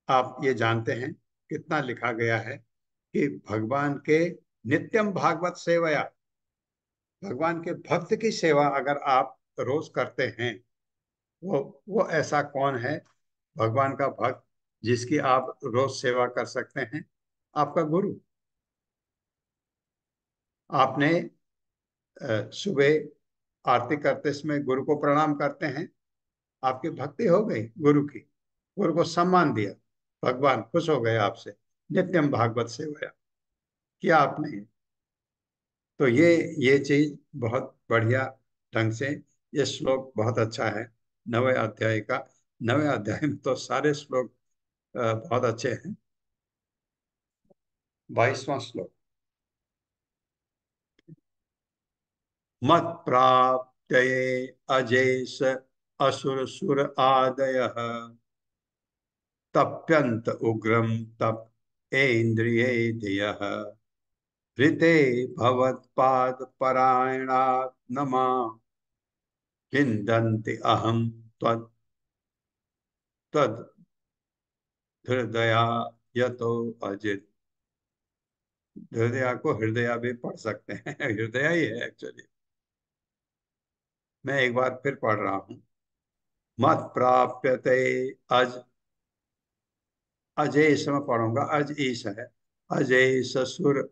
आप ये जानते हैं कितना लिखा गया है कि भगवान के नित्यम भागवत सेवया, भगवान के भक्त की सेवा अगर आप रोज करते हैं, वो ऐसा कौन है भगवान का भक्त जिसकी आप रोज सेवा कर सकते हैं? आपका गुरु। आपने सुबह आरती करते समय गुरु को प्रणाम करते हैं, आपकी भक्ति हो गई गुरु की, गुरु को सम्मान दिया, भगवान खुश हो गए आपसे। नित्यम भागवत सेवया किया आपने। तो ये चीज बहुत बढ़िया ढंग से, ये श्लोक बहुत अच्छा है 9वें अध्याय का। 9वें अध्याय में तो सारे श्लोक बहुत अच्छे हैं। 22वां श्लोक। मत प्राप्तये अजेश असुर सुर आदयः तप्यंत उग्रम तप इंद्रिये धियः ऋते भवत्पाद परायणात् नमा विन्दन्ति अहं त्वत् तद हृदया यतो अजित। हृदया को हृदया भी पढ़ सकते हैं। हृदय ही है एक्चुअली। मैं एक बार फिर पढ़ रहा हूं। मत प्राप्यते अज, अजय में पढ़ूंगा, अज ईश है। अजय ससुर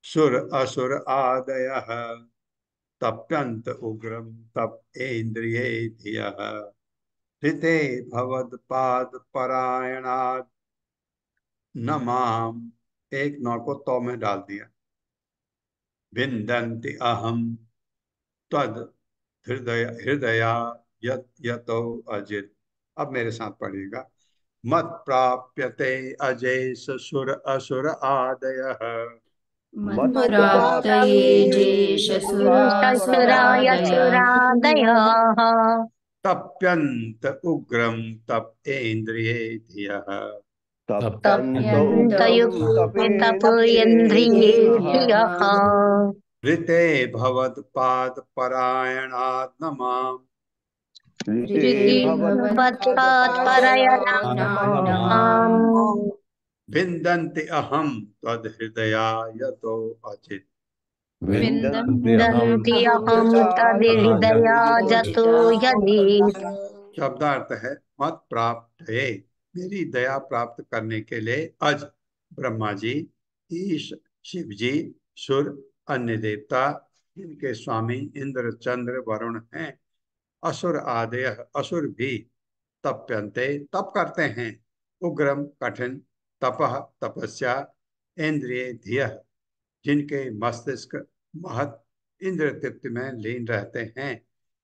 सुर असुर आदय तप्यंत उग्रम तप इंद्रिये धियः ऋते भवत्पाद परायणात् न माम, एक नौ को तो में डाल दिया, विन्दन्ति अहम तद हृदय हृदया यतो अजित। अब मेरे साथ पढ़िएगा। मत प्राप्यते अजय सुर असुर आदयः मत मत प्राप्त ये शस्त्राय जेषसुरासुरादयः सुरादयः तप्यन्त उग्रम तप इंद्रिये धियः तप्यन्त तप्यन्तयुक्ते तपेन्द्रियेभ्यः तपेन्द्रियेभ्यः ऋते भवत्पाद परायणात् न माम् ऋते भवत्पादपरायणानां भवत्पात्परयणाम् विन्दन्ति अहं त्वद् हृदया यतो अचित्। विन्दन्ति अहं विन्दन्त्यहं तद्हृदया जतो यदि। शब्दार्थ है मत प्राप्त है, मेरी दया प्राप्त करने के लिए अज ब्रह्मा जी, ईश शिव जी, सुर अन्य देवता इनके स्वामी इंद्र चंद्र वरुण हैं, असुर आदय असुर भी तप्यन्ते तप करते हैं, उग्रम कठिन, तपह तपस्या, इंद्रिय धिय जिनके मस्तिष्क महत इंद्र तृप्ति में लीन रहते हैं,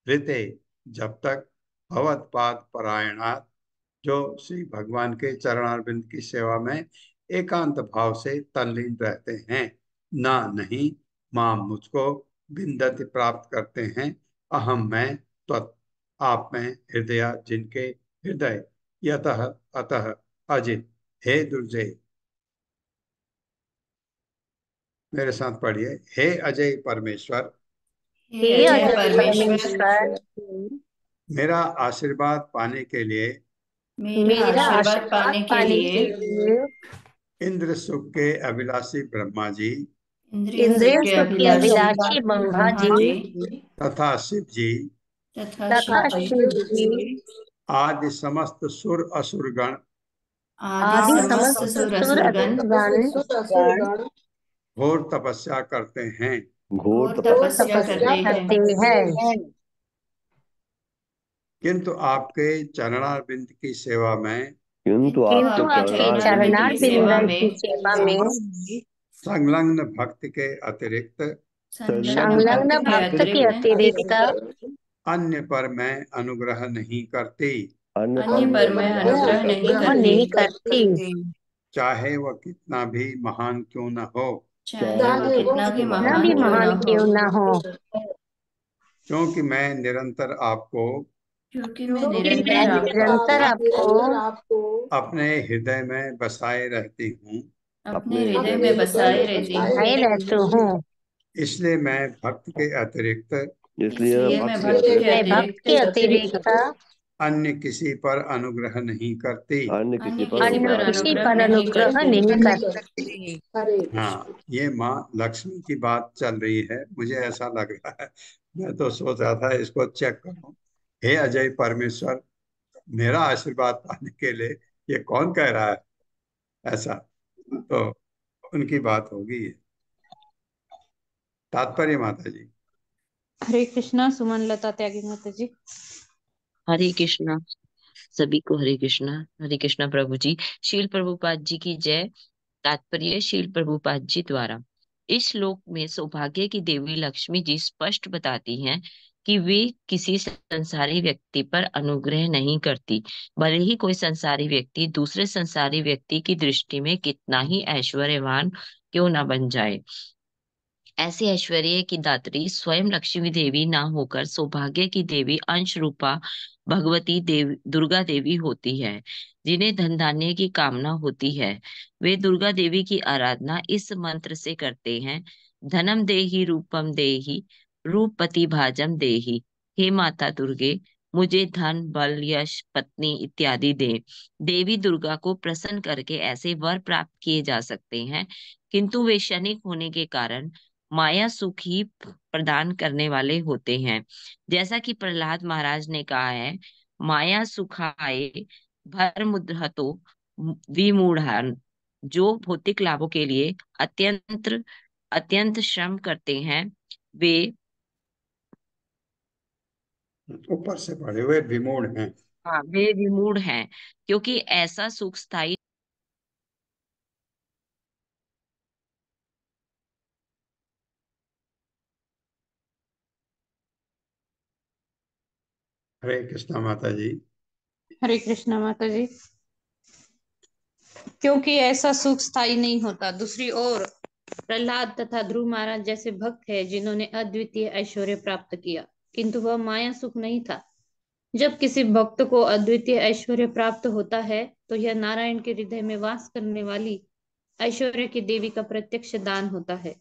ऋते जब तक भगवत्पाद परायणात् जो श्री भगवान के चरणारविंद की सेवा में एकांत भाव से तल्लीन रहते हैं, ना नहीं माम मुझको विन्दति प्राप्त करते हैं, अहम मैं त्वत् आप में हृदय जिनके हृदय यतः अतः अजित। हे दुर्जय, मेरे साथ पढ़िए। हे अजय परमेश्वर, हे हे अजय अजय परमेश्वर, परमेश्वर, मेरा आशीर्वाद पाने के लिए मेरा मेरा आशीर्वाद आशीर्वाद पाने के पाने लिए के लिए इंद्र सुख के अभिलाषी ब्रह्मा जी, इंद्रियों के सुख के अभिलाषी अभिलाषी ब्रह्मा ब्रह्मा जी जी तथा शिव जी तथा तथा शिव शिव जी जी आदि समस्त सुर असुर गण आदि आदि समस्त समस्त सुर सुर असुरगण असुरगण घोर तपस्या करते हैं, घोर घोर तपस्या तपस्या करते करते हैं, हैं, किंतु आपके चरणारविंद की सेवा में किंतु किंतु आपके आपके चरणारविंद चरणार की सेवा बिंदर की में सेवा में संलग्न भक्त के अतिरिक्त संलग्न भक्त संलग्न के भक्त के अतिरिक्त अतिरिक्त अन्य पर मैं अनुग्रह नहीं करती, अन्य पर मैं अनुग्रह नहीं अनुग्रह करती, नहीं करती, चाहे वह कितना भी महान क्यों न हो, चाहे वह कितना भी कितना भी महान क्यों न महान हो, क्यों ना हो, क्योंकि मैं निरंतर आपको क्योंकि मैं क्योंकि निरंतर मैं निरंतर आपको आपको अपने हृदय में बसाए रहती हूँ। अपने हृदय में बसाए रहती आए हूँ। रहते हूँ, इसलिए मैं भक्त के अतिरिक्त इसलिए मैं भक्त के मैं भक्त के अतिरिक्त अतिरिक्त अन्य किसी पर अनुग्रह नहीं करती। अन्य किसी अन्य पर किसी अनुग्रह पर नहीं अनुग्रह करती। नहीं करती। हाँ, ये माँ लक्ष्मी की बात चल रही है, मुझे ऐसा लग रहा है। मैं तो सोच रहा था इसको चेक करूं। हे अजय परमेश्वर, मेरा आशीर्वाद पाने के लिए ये कौन कह रहा है ऐसा, तो उनकी बात होगी ये। तात्पर्य माता जी। हरे कृष्णा। सुमन लता त्यागी माता जी। हरे कृष्णा। सभी को हरे कृष्णा प्रभु जी। शील प्रभुपाद जी की जय। तात्पर्य शील प्रभुपाद जी द्वारा। इस श्लोक में सौभाग्य की देवी लक्ष्मी जी स्पष्ट बताती हैं कि वे किसी संसारी व्यक्ति पर अनुग्रह नहीं करती, भले ही कोई संसारी व्यक्ति दूसरे संसारी व्यक्ति की दृष्टि में कितना ही ऐश्वर्यवान क्यों न बन जाए। ऐसे ऐश्वर्य की दात्री स्वयं लक्ष्मी देवी ना होकर सौभाग्य की देवी अंश रूपा भगवती देवी दुर्गा देवी होती है, जिन्हें धन धान्य की कामना होती है। वे दुर्गा देवी की आराधना इस मंत्र से करते हैं, धनम देहि रूपम देहि रूपपति भाजम देहि। हे माता दुर्गे, मुझे धन बल यश पत्नी इत्यादि दे। देवी दुर्गा को प्रसन्न करके ऐसे वर प्राप्त किए जा सकते हैं, किंतु वे क्षणिक होने के कारण माया सुख ही प्रदान करने वाले होते हैं। जैसा कि प्रहलाद महाराज ने कहा है, माया सुखाए भर मुद्रहतो विमूढ़ान। जो भौतिक लाभों के लिए अत्यंत अत्यंत श्रम करते हैं, वे ऊपर से पढ़े हुए विमूढ़ हैं। हाँ वे विमूढ़ हैं, क्योंकि ऐसा सुख स्थायी हरे कृष्णा माता जी। हरे कृष्णा माता जी। क्योंकि ऐसा सुख स्थायी नहीं होता। दूसरी ओर प्रहलाद तथा ध्रुव महाराज जैसे भक्त हैं जिन्होंने अद्वितीय ऐश्वर्य प्राप्त किया, किंतु वह माया सुख नहीं था। जब किसी भक्त को अद्वितीय ऐश्वर्य प्राप्त होता है तो यह नारायण के हृदय में वास करने वाली ऐश्वर्य की देवी का प्रत्यक्ष दान होता है।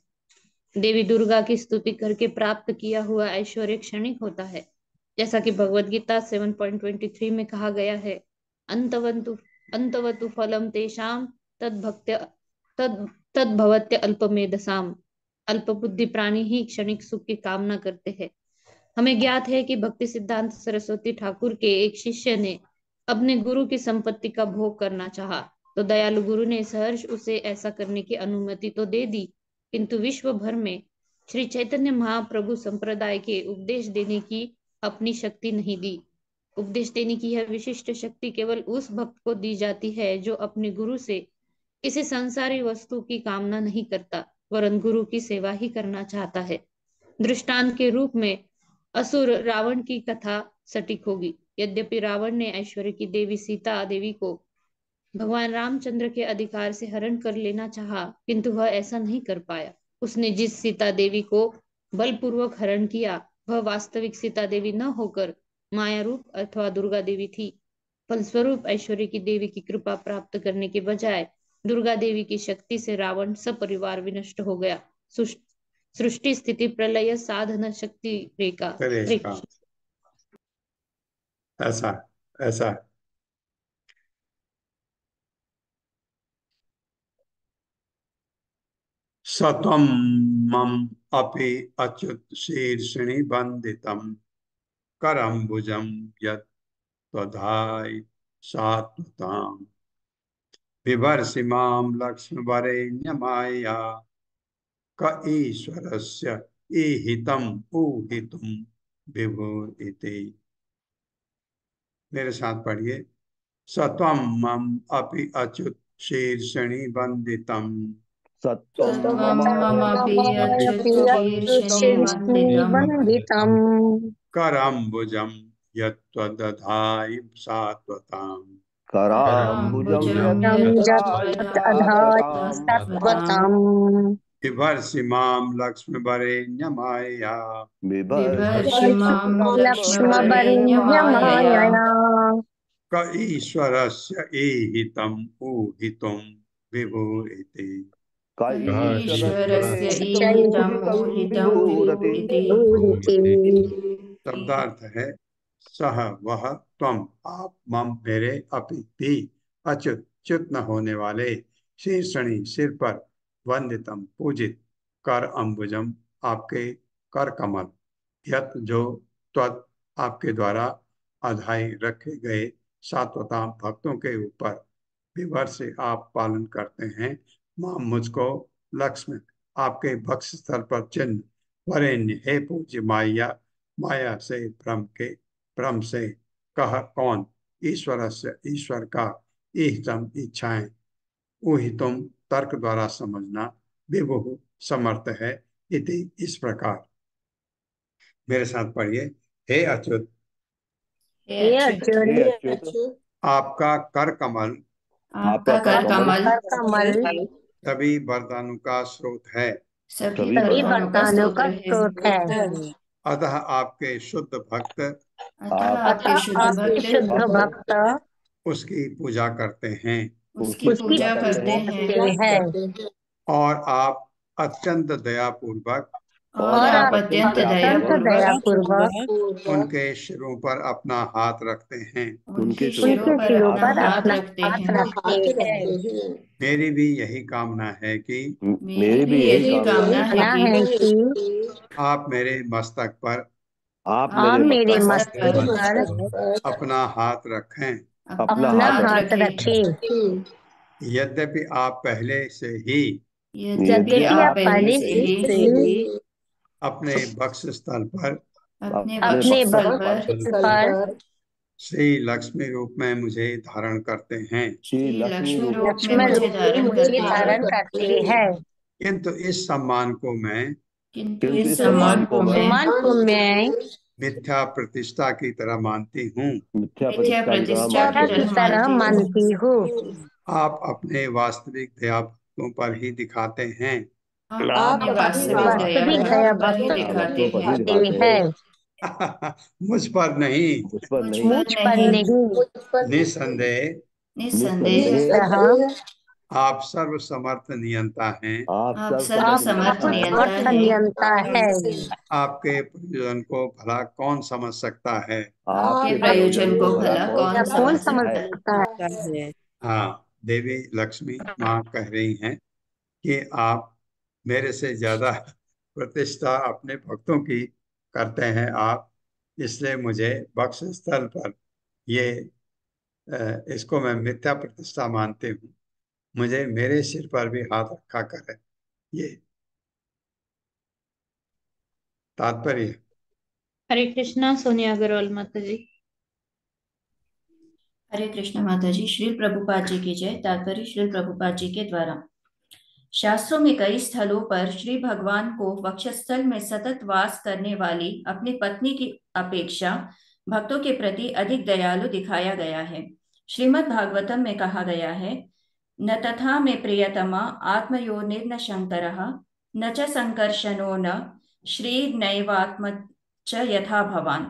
देवी दुर्गा की स्तुति करके प्राप्त किया हुआ ऐश्वर्य क्षणिक होता है, जैसा कि भगवत गीता 7.23 में कहा गया है, अंतवन्तु अंतवतु फलम तेषाम तद्भक्त्य तद तद्भवत्य अल्पमेधसाम। अल्पबुद्धि प्राणी ही क्षणिक सुख की कामना करते हैं। हमें ज्ञात है कि भक्ति सिद्धांत सरस्वती ठाकुर के एक शिष्य ने अपने गुरु की संपत्ति का भोग करना चाहा, तो दयालु गुरु ने सहर्ष उसे ऐसा करने की अनुमति तो दे दी, किंतु विश्व भर में श्री चैतन्य महाप्रभु संप्रदाय के उपदेश देने की अपनी शक्ति नहीं दी। उपदेश देने की यह विशिष्ट शक्ति केवल उस भक्त को दी जाती है जो अपने गुरु से किसी संसारी वस्तु की कामना नहीं करता, वरन गुरु की सेवा ही करना चाहता है। दृष्टांत के रूप में असुर रावण की कथा सटीक होगी। यद्यपि रावण ने ऐश्वर्य की देवी सीता देवी को भगवान रामचंद्र के अधिकार से हरण कर लेना चाहा, किंतु वह ऐसा नहीं कर पाया। उसने जिस सीता देवी को बलपूर्वक हरण किया, वह वास्तविक सीता देवी न होकर माया रूप अथवा दुर्गा देवी थी। फलस्वरूप ऐश्वर्य की देवी की कृपा प्राप्त करने के बजाय दुर्गा देवी की शक्ति से रावण सपरिवार विनष्ट हो गया। सृष्टि स्थिति प्रलय साधना शक्ति रेखा। रेखा। ऐसा ऐसा सत्वं मम अपि अच्युत शीर्षिणि बंदितम करम्बुजं यत् त्वधाय सात्वताम् बिभर्षि मां लक्ष्मीवरेण्यमाया क ईश्वरस्य ईहितम् ऊहितुं विभुर इति। मेरे साथ पढ़िए। सत्वं मम अपि अच्युत शीर्षणि वंदितम् सत्वं मम तन्ममपि अपि अच्युत शीर्षे वन्दितम् वन्दितम् करम्बुजं यत्त्वदधायि सात्वताम् कराम्बुजं कराम्बुजं यत्तदाय अधाय सात्वताम् सत्वताम् बिभर्षि मां लक्ष्मीवरेण्यमाया बिभर्षि मां लक्ष्मवरेण्यमायया लक्ष्मवरेण्यमायया क ईश्वरस्य ईहितम् ऊहितुं विभुरिति। ईश्वरस्य ईहितम् चैहितं ऊहितं विभुरिति। विभूति शब्दार्थ है सह वह त्वम आप मम मेरे अपि भी अच्युत च्युत न होने वाले शीर्षणी सिर पर वंदितम पूजित कर अम्बुजम आपके कर कमल यत जो त्वत आपके द्वारा अधाई रखे गए सात्वता भक्तों के ऊपर विवर से आप पालन करते हैं। मां मुझको लक्ष्मी आपके बक्ष स्थल पर चिन्ह वरेण्य हे पूज्य माया माया से भ्रम से कह कौन ईश्वर से ईश्वर का इष्टम इच्छाएं वही तुम तर्क द्वारा समझना विभु समर्थ है इति इस प्रकार। मेरे साथ पढ़िए। हे अच्युत हे हे अच्युत अच्युत आपका कर कमल आपका कर कमल कर कमल सभी वरदानों का स्रोत है। सभी सभी वरदानों का वरदानों स्तोत्र का है। स्रोत है। अतः आपके शुद्ध भक्त अतः आपके अतः शुद्ध आपके शुद्ध भक्त भक्त उसकी पूजा करते हैं उसकी उसकी पूजा करते पूजा हैं करते हैं और आप अत्यंत दयापूर्वक और और आप आप अत्यंत अत्यंत दयापूर्वक दयापूर्वक उनके सिरों पर अपना हाथ रखते हैं। उनके शिरों उनके पर सिरों अपना पर हाथ अपना रखते हाथ हैं। रखते हैं। मेरी भी यही कामना है कि मेरी भी यही कामना है माना कि है कि आप मेरे मस्तक पर आप मेरे मस्तक मस्तक पर पर अपना हाथ रखें। अपना हाथ हाथ रखें। रखें। यद्यपि आप पहले से ही यद्यपि यद्यपि आप आप पहले पहले से से ही ही अपने वक्ष स्थल पर अपने अपने वक्षस्थल पर वक्ष पर श्री लक्ष्मी रूप में मुझे धारण करते हैं। श्री लक्ष्मी रूप में लक्ष्मण मुझे रूप में धारण मुझे करते धारण हैं। करते हैं। किंतु इस सम्मान को मैं किंतु इस सम्मान को मैं सम्मान को मैं मिथ्या प्रतिष्ठा की तरह मानती हूँ। मिथ्या प्रतिष्ठा की सदा की तरह तरह मानती हूँ। मानती हूँ। आप अपने वास्तविक दया भक्तों पर ही दिखाते हैं। आप आप अपनी अपनी वास्तविक दया वास्तविक दया भक्तों पर ही भक्तों दिखाते को हैं। दिखाते हैं। मुझ पर नहीं। मुझ मुझ पर पर नहीं। नहीं। निसंदेह निस्संदेह आप सर्व समर्थ नियंता हैं। आप आप सर्वसमर्थ नियंता समर्थ है। नियंता है। आपके प्रयोजन को भला कौन समझ सकता है। आपके प्रयोजन को भला या कौन कौन समझ समझ सकता है। सकता है। हाँ, देवी लक्ष्मी माँ कह रही हैं कि आप मेरे से ज्यादा प्रतिष्ठा अपने भक्तों की करते हैं आप, इसलिए मुझे बक्स स्थल पर ये इसको मैं मिथ्या प्रतिष्ठा मानती हूँ। मुझे मेरे सिर पर भी हाथ रखा करे, ये तात्पर्य है। हरे कृष्णा सोनिया अग्रवाल माता जी। हरे कृष्ण माता जी। श्रील प्रभुपाद जी की जय। तात्पर्य श्रील प्रभुपाद जी के द्वारा। शास्त्रों में कई स्थलों पर श्री भगवान को वक्षस्थल में सतत वास करने वाली अपनी पत्नी की अपेक्षा भक्तों के प्रति अधिक दयालु दिखाया गया है। श्रीमद् भागवतम में कहा गया है, न तथा में प्रियतमा आत्मयोनिर्न शंकरः न च संकर्षणो न श्रीर्नैवात्म च यथा भवान।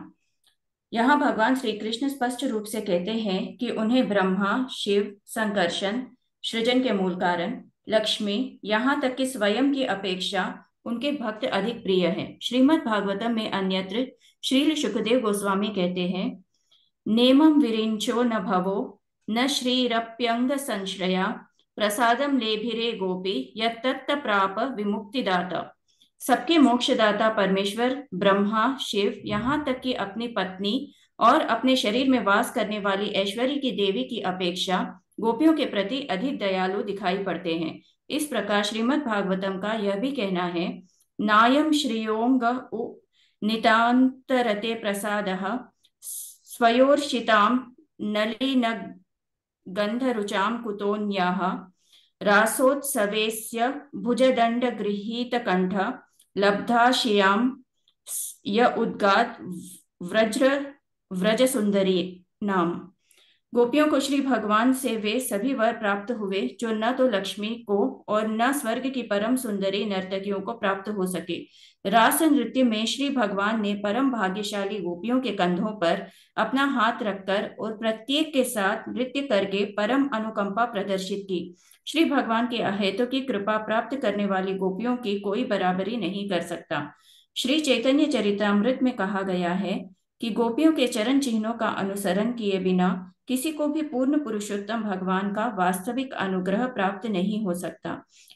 यहाँ भगवान श्री कृष्ण स्पष्ट रूप से कहते हैं कि उन्हें ब्रह्मा, शिव, संकर्षण, सृजन के मूल कारण, लक्ष्मी, यहाँ तक कि स्वयं की अपेक्षा उनके भक्त अधिक प्रिय हैं। श्रीमद् भागवतम में अन्यत्र श्रील सुखदेव गोस्वामी कहते हैं, नेमं विरिंचो न भवो न श्रीरप्यंग संश्रया प्रसादम लेभिरे गोपी यत्तत्त प्राप विमुक्तिदाता। सबके मोक्षदाता परमेश्वर ब्रह्मा शिव यहाँ तक कि अपनी पत्नी और अपने शरीर में वास करने वाली ऐश्वर्य की देवी की अपेक्षा गोपियों के प्रति अधिक दयालु दिखाई पड़ते हैं। इस प्रकार श्रीमद् भागवतम का यह भी कहना है, नायम श्रियोंग नितांतरते प्रसादः स्वयोर्षितां नलिन गंधरुचां कुतोन्याः रासोत्सवेस्य भुजदंड गृहीत कंठ लब्धाशियां य उद्गात व्रज सुंदरी नाम। गोपियों को श्री भगवान से वे सभी वर प्राप्त हुए जो न तो लक्ष्मी को और न स्वर्ग की परम सुंदरी नर्तकियों को प्राप्त हो सके। रास नृत्य में श्री भगवान ने परम भाग्यशाली गोपियों के कंधों पर अपना हाथ रखकर और प्रत्येक के साथ नृत्य करके परम अनुकंपा प्रदर्शित की। श्री भगवान के अहेतु की कृपा प्राप्त करने वाली गोपियों की कोई बराबरी नहीं कर सकता। श्री चैतन्य चरितामृत में कहा गया है कि गोपियों के चरण चिन्हों का अनुसरण किए बिना किसी को भी पूर्ण पुरुषोत्तम भगवान का वास्तविक अनुग्रह प्राप्त नहीं हो सकता।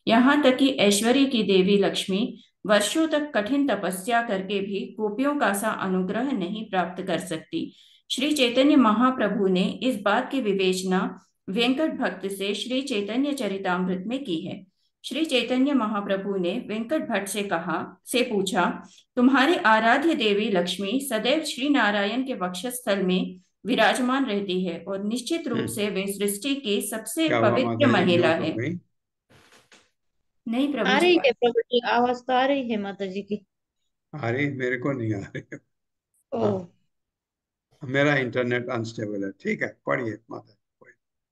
यहाँ तक कि ऐश्वर्य की देवी लक्ष्मी वर्षों तक कठिन तपस्या करके भी गोपियों का सा अनुग्रह नहीं प्राप्त कर सकती। श्री चैतन्य महाप्रभु ने इस बात की विवेचना वेंकट भट्ट से श्री चैतन्य चरितामृत में की है। श्री चैतन्य महाप्रभु ने वेंकट भट्ट से पूछा, तुम्हारी आराध्य देवी लक्ष्मी सदैव श्री नारायण के वक्षस्थल में विराजमान रहती है और निश्चित रूप से वे सृष्टि की सबसे पवित्र महिला है। नहीं प्रभु आ जी, रही है प्रभु जी, आवाज तो आ रही है माता जी की। आ रही, मेरे को नहीं आ रही। ओ मेरा इंटरनेट अनस्टेबल है। ठीक है, पढ़िए माता।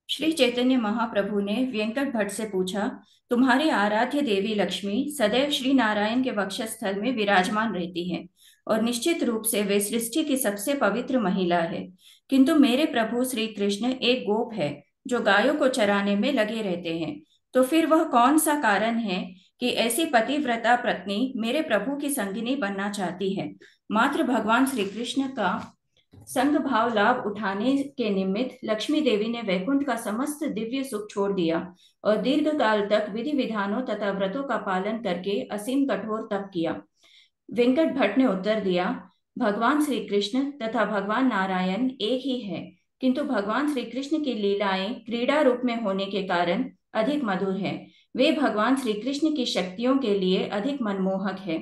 श्री चैतन्य महाप्रभु ने वेंकट भट्ट से पूछा, तुम्हारी आराध्य देवी लक्ष्मी सदैव श्री नारायण के वक्षस्थल में विराजमान रहती है और निश्चित रूप से वे सृष्टि की सबसे पवित्र महिला है, किंतु मेरे प्रभु श्री कृष्ण एक गोप है जो गायों को चराने में लगे रहते हैं। तो फिर वह कौन सा कारण है कि ऐसी पतिव्रता पत्नी मेरे प्रभु की संगिनी बनना चाहती है? मात्र भगवान श्री कृष्ण का संग भाव लाभ उठाने के निमित्त लक्ष्मी देवी ने वैकुंठ का समस्त दिव्य सुख छोड़ दिया और दीर्घ काल तक विधि विधानों तथा व्रतों का पालन करके असीम कठोर तप किया। वेंकट भट्ट ने उत्तर दिया, भगवान श्री कृष्ण तथा भगवान नारायण एक ही है, किंतु भगवान श्री कृष्ण की लीलाएं क्रीड़ा रूप में होने के कारण अधिक मधुर है। वे भगवान श्री कृष्ण की शक्तियों के लिए अधिक मनमोहक है।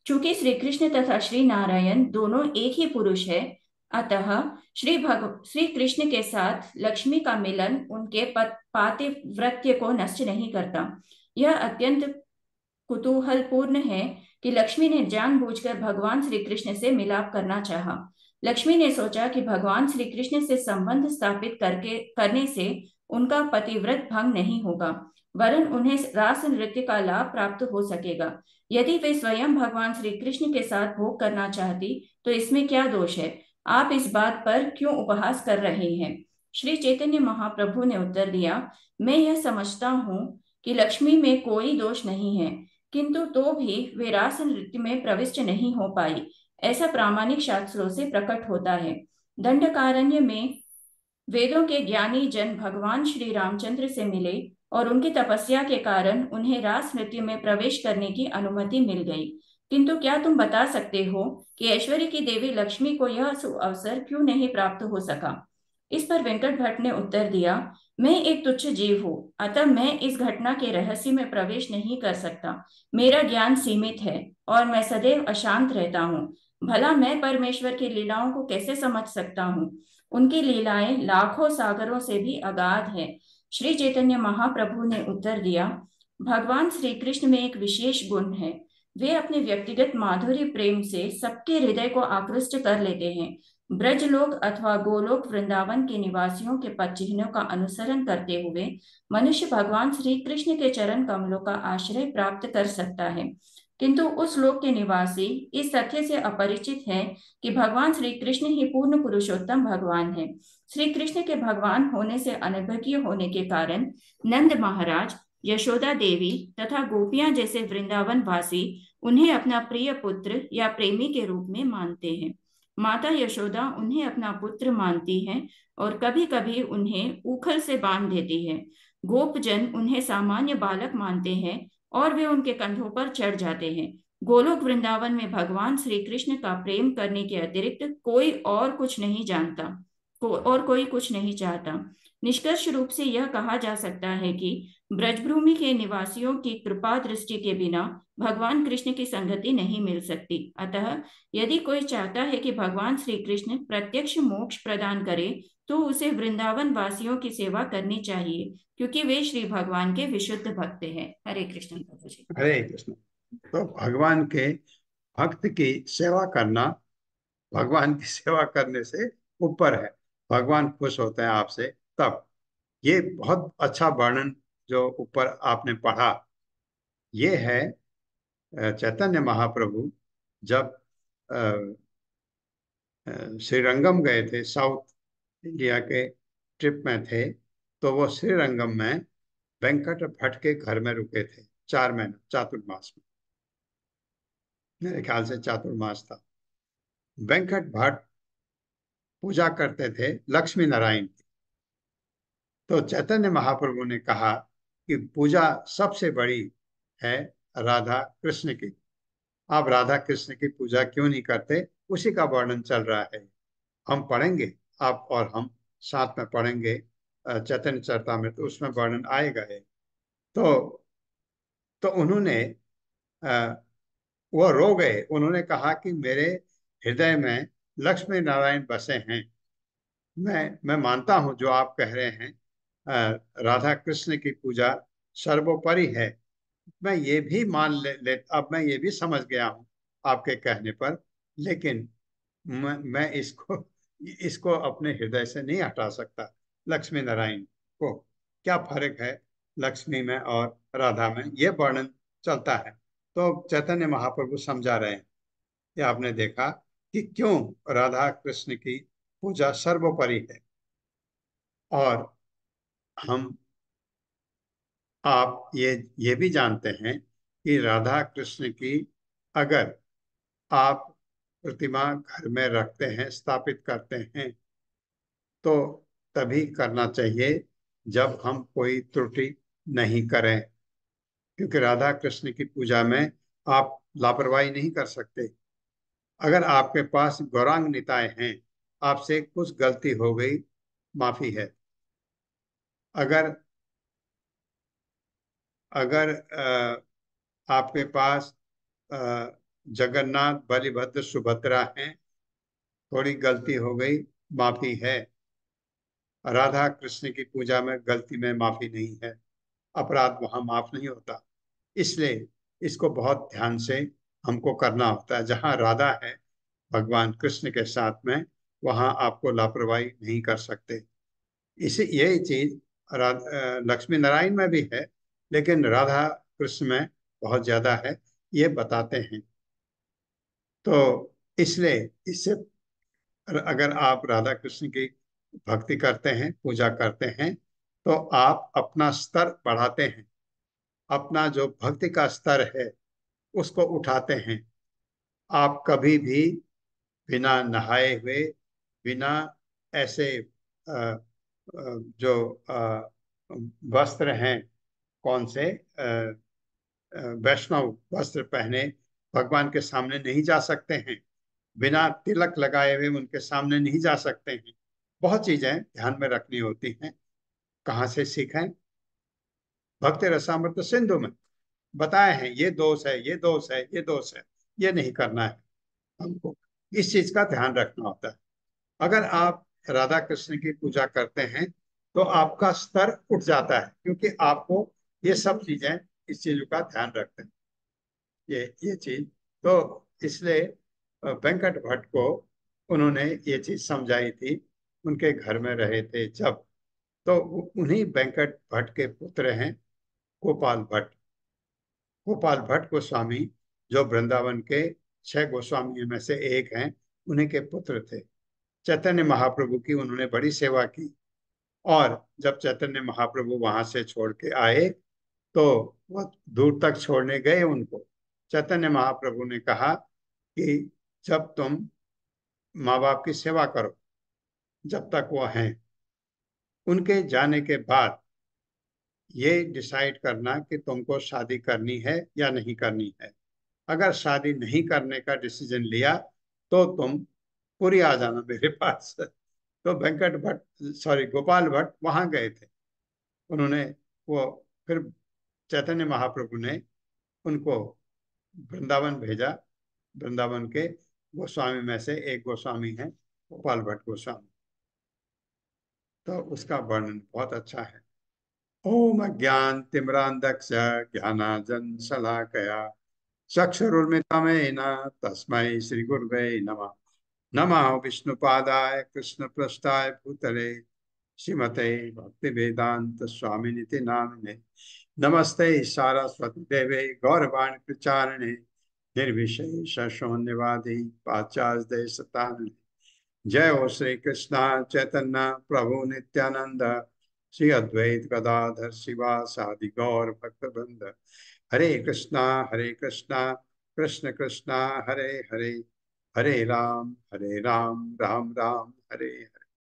चूंकि श्री कृष्ण तथा श्री नारायण दोनों एक ही पुरुष है, अतः श्री कृष्ण के साथ लक्ष्मी का मिलन उनके पातिव्रत्य को नष्ट नहीं करता। यह अत्यंत कुतूहलपूर्ण है कि लक्ष्मी ने जानबूझकर भगवान श्री कृष्ण से मिलाप करना चाहा। लक्ष्मी ने सोचा कि भगवान श्री कृष्ण से संबंध स्थापित करने से उनका पतिव्रत भंग नहीं होगा, वरन उन्हें रास नृत्य का लाभ प्राप्त हो सकेगा। यदि वे स्वयं भगवान श्री कृष्ण के साथ भोग करना चाहती तो इसमें क्या दोष है? आप इस बात पर क्यों उपहास कर रहे हैं? श्री चैतन्य महाप्रभु ने उत्तर दिया, मैं यह समझता हूँ कि लक्ष्मी में कोई दोष नहीं है, किंतु तो भी वे रास नृत्य में प्रविष्ट नहीं हो पाई, ऐसा प्रामाणिक शास्त्रों से प्रकट होता है। दंडकारण्य में वेदों के ज्ञानी जन भगवान श्री रामचंद्र से मिले और उनकी तपस्या के कारण उन्हें रास नृत्य में प्रवेश करने की अनुमति मिल गई, किंतु क्या तुम बता सकते हो कि ऐश्वर्य की देवी लक्ष्मी को यह अवसर क्यों नहीं प्राप्त हो सका? इस पर वेंकट भट्ट ने उत्तर दिया, मैं एक तुच्छ जीव हूँ, अतः मैं इस घटना के रहस्य में प्रवेश नहीं कर सकता। मेरा ज्ञान सीमित है और मैं सदैव अशांत रहता हूँ। भला मैं परमेश्वर की लीलाओं को कैसे समझ सकता हूँ? उनकी लीलाएं लाखों सागरों से भी अगाध है। श्री चैतन्य महाप्रभु ने उत्तर दिया, भगवान श्री कृष्ण में एक विशेष गुण है, वे अपने व्यक्तिगत माधुर्य प्रेम से सबके हृदय को आकृष्ट कर लेते हैं। ब्रजलोक अथवा गोलोक वृंदावन के निवासियों के पद चिन्हों का अनुसरण करते हुए मनुष्य भगवान श्री कृष्ण के चरण कमलों का आश्रय प्राप्त कर सकता है, किंतु उस लोक के निवासी इस तथ्य से अपरिचित है कि भगवान श्री कृष्ण ही पूर्ण पुरुषोत्तम भगवान है। श्री कृष्ण के भगवान होने से अनभिज्ञ होने के कारण नंद महाराज, यशोदा देवी तथा गोपियां जैसे वृंदावन वासी उन्हें अपना प्रिय पुत्र या प्रेमी के रूप में मानते हैं। माता यशोदा उन्हें अपना पुत्र मानती हैं और कभी कभी उन्हें ऊखल से बांध देती है। गोपजन उन्हें सामान्य बालक मानते हैं और वे उनके कंधों पर चढ़ जाते हैं। गोलोक वृंदावन में भगवान श्री कृष्ण का प्रेम करने के अतिरिक्त कोई और कुछ नहीं जानता, और कोई कुछ नहीं चाहता। निष्कर्ष रूप से यह कहा जा सकता है कि ब्रजभूमि के निवासियों की कृपा दृष्टि के बिना भगवान कृष्ण की संगति नहीं मिल सकती। अतः यदि कोई चाहता है कि भगवान श्री कृष्ण प्रत्यक्ष मोक्ष प्रदान करे, तो उसे वृंदावन वासियों की सेवा करनी चाहिए, क्योंकि वे श्री भगवान के विशुद्ध भक्त हैं। हरे कृष्ण प्रभु जी। हरे कृष्ण। तो भगवान के भक्त की सेवा करना भगवान की सेवा करने से ऊपर है। भगवान खुश होते हैं आपसे तब। ये बहुत अच्छा वर्णन जो ऊपर आपने पढ़ा, ये है चैतन्य महाप्रभु जब श्रीरंगम गए थे, साउथ इंडिया के ट्रिप में थे, तो वो श्रीरंगम में वेंकट भट्ट के घर में रुके थे 4 महीने, चातुर्मास में। मेरे ख्याल से चातुर्मास था। वेंकट भट्ट पूजा करते थे लक्ष्मी नारायण की। तो चैतन्य महाप्रभु ने कहा कि पूजा सबसे बड़ी है राधा कृष्ण की, आप राधा कृष्ण की पूजा क्यों नहीं करते? उसी का वर्णन चल रहा है। हम पढ़ेंगे, आप और हम साथ में पढ़ेंगे चैतन्य चरितामृत, तो उसमें वर्णन आएगा है। तो उन्होंने वो रो गए। उन्होंने कहा कि मेरे हृदय में लक्ष्मी नारायण बसे हैं। मैं मानता हूं जो आप कह रहे हैं, राधा कृष्ण की पूजा सर्वोपरि है। मैं ये भी मान ले अब मैं ये भी समझ गया हूं आपके कहने पर, लेकिन मैं इसको अपने हृदय से नहीं हटा सकता। लक्ष्मी नारायण को क्या फर्क है लक्ष्मी में और राधा में, ये वर्णन चलता है। तो चैतन्य महाप्रभु समझा रहे हैं। ये आपने देखा कि क्यों राधा कृष्ण की पूजा सर्वोपरि है। और हम आप ये भी जानते हैं कि राधा कृष्ण की अगर आप प्रतिमा घर में रखते हैं, स्थापित करते हैं, तो तभी करना चाहिए जब हम कोई त्रुटि नहीं करें, क्योंकि राधा कृष्ण की पूजा में आप लापरवाही नहीं कर सकते। अगर आपके पास गौरांग निताय हैं, आपसे कुछ गलती हो गई, माफी है। अगर अगर आपके पास जगन्नाथ बलभद्र सुभद्रा हैं, थोड़ी गलती हो गई, माफी है। राधा कृष्ण की पूजा में गलती में माफी नहीं है, अपराध वहां माफ नहीं होता। इसलिए इसको बहुत ध्यान से हमको करना होता है। जहां राधा है भगवान कृष्ण के साथ में, वहां आपको लापरवाही नहीं कर सकते। इसी यही चीज लक्ष्मी नारायण में भी है, लेकिन राधा कृष्ण में बहुत ज्यादा है, ये बताते हैं। तो इसलिए इससे अगर आप राधा कृष्ण की भक्ति करते हैं, पूजा करते हैं, तो आप अपना स्तर बढ़ाते हैं, अपना जो भक्ति का स्तर है उसको उठाते हैं। आप कभी भी बिना नहाए हुए, बिना ऐसे जो वस्त्र हैं, कौन से वैष्णव वस्त्र पहने भगवान के सामने नहीं जा सकते हैं। बिना तिलक लगाए हुए उनके सामने नहीं जा सकते हैं। बहुत चीजें ध्यान में रखनी होती हैं। कहाँ से सीखें? भक्ति रसामृत सिंधु में बताए हैं, ये दोष है, ये दोष है, ये दोष है, ये नहीं करना है। हमको इस चीज का ध्यान रखना होता है। अगर आप राधा कृष्ण की पूजा करते हैं तो आपका स्तर उठ जाता है, क्योंकि आपको ये सब चीजें, इस चीजों का ध्यान रखते हैं। ये चीज तो इसलिए वेंकट भट्ट को उन्होंने ये चीज समझाई थी। उनके घर में रहे थे जब, तो उन्हीं वेंकट भट्ट के पुत्र हैं गोपाल भट्ट। गोपाल भट्ट गोस्वामी जो वृंदावन के 6 गोस्वामियों में से एक हैं, उन्हीं के पुत्र थे। चैतन्य महाप्रभु की उन्होंने बड़ी सेवा की। और जब चैतन्य महाप्रभु वहां से छोड़ के आए, तो वह दूर तक छोड़ने गए उनको। चैतन्य महाप्रभु ने कहा कि जब तुम माँ बाप की सेवा करो जब तक वो हैं, उनके जाने के बाद ये डिसाइड करना कि तुमको शादी करनी है या नहीं करनी है। अगर शादी नहीं करने का डिसीजन लिया तो तुम पूरी आ जाना मेरे पास। तो वेंकट भट्ट, सॉरी, गोपाल भट्ट वहां गए थे। उन्होंने वो फिर चैतन्य महाप्रभु ने उनको वृंदावन भेजा। वृंदावन के गोस्वामी में से एक गोस्वामी है गोपाल भट्ट गोस्वामी। तो उसका वर्णन बहुत अच्छा है। ओम अज्ञान तिम्रांधक्ष ज्ञानाजन शलाकया चक्षुरुन्मिलितमेन तस्मै श्री गुरुवे नमः। नमः विष्णुपादाय कृष्णपृष्ठाय भूतले श्रीमते भक्ति वेदांत स्वामिनिति नामिने। नमस्ते सारस्वती देवे गौरवाणी प्रचारिणे निर्विशेष शून्यवादी पाश्चात्य देशतारिणे। जय हो श्री कृष्णा चैतन्य प्रभु नित्यानंद श्री अद्वैत गदाधर शिवासादि गौर भक्त वृंद। हरे कृष्णा कृष्ण कृष्णा हरे हरे, हरे राम राम राम हरे हरे।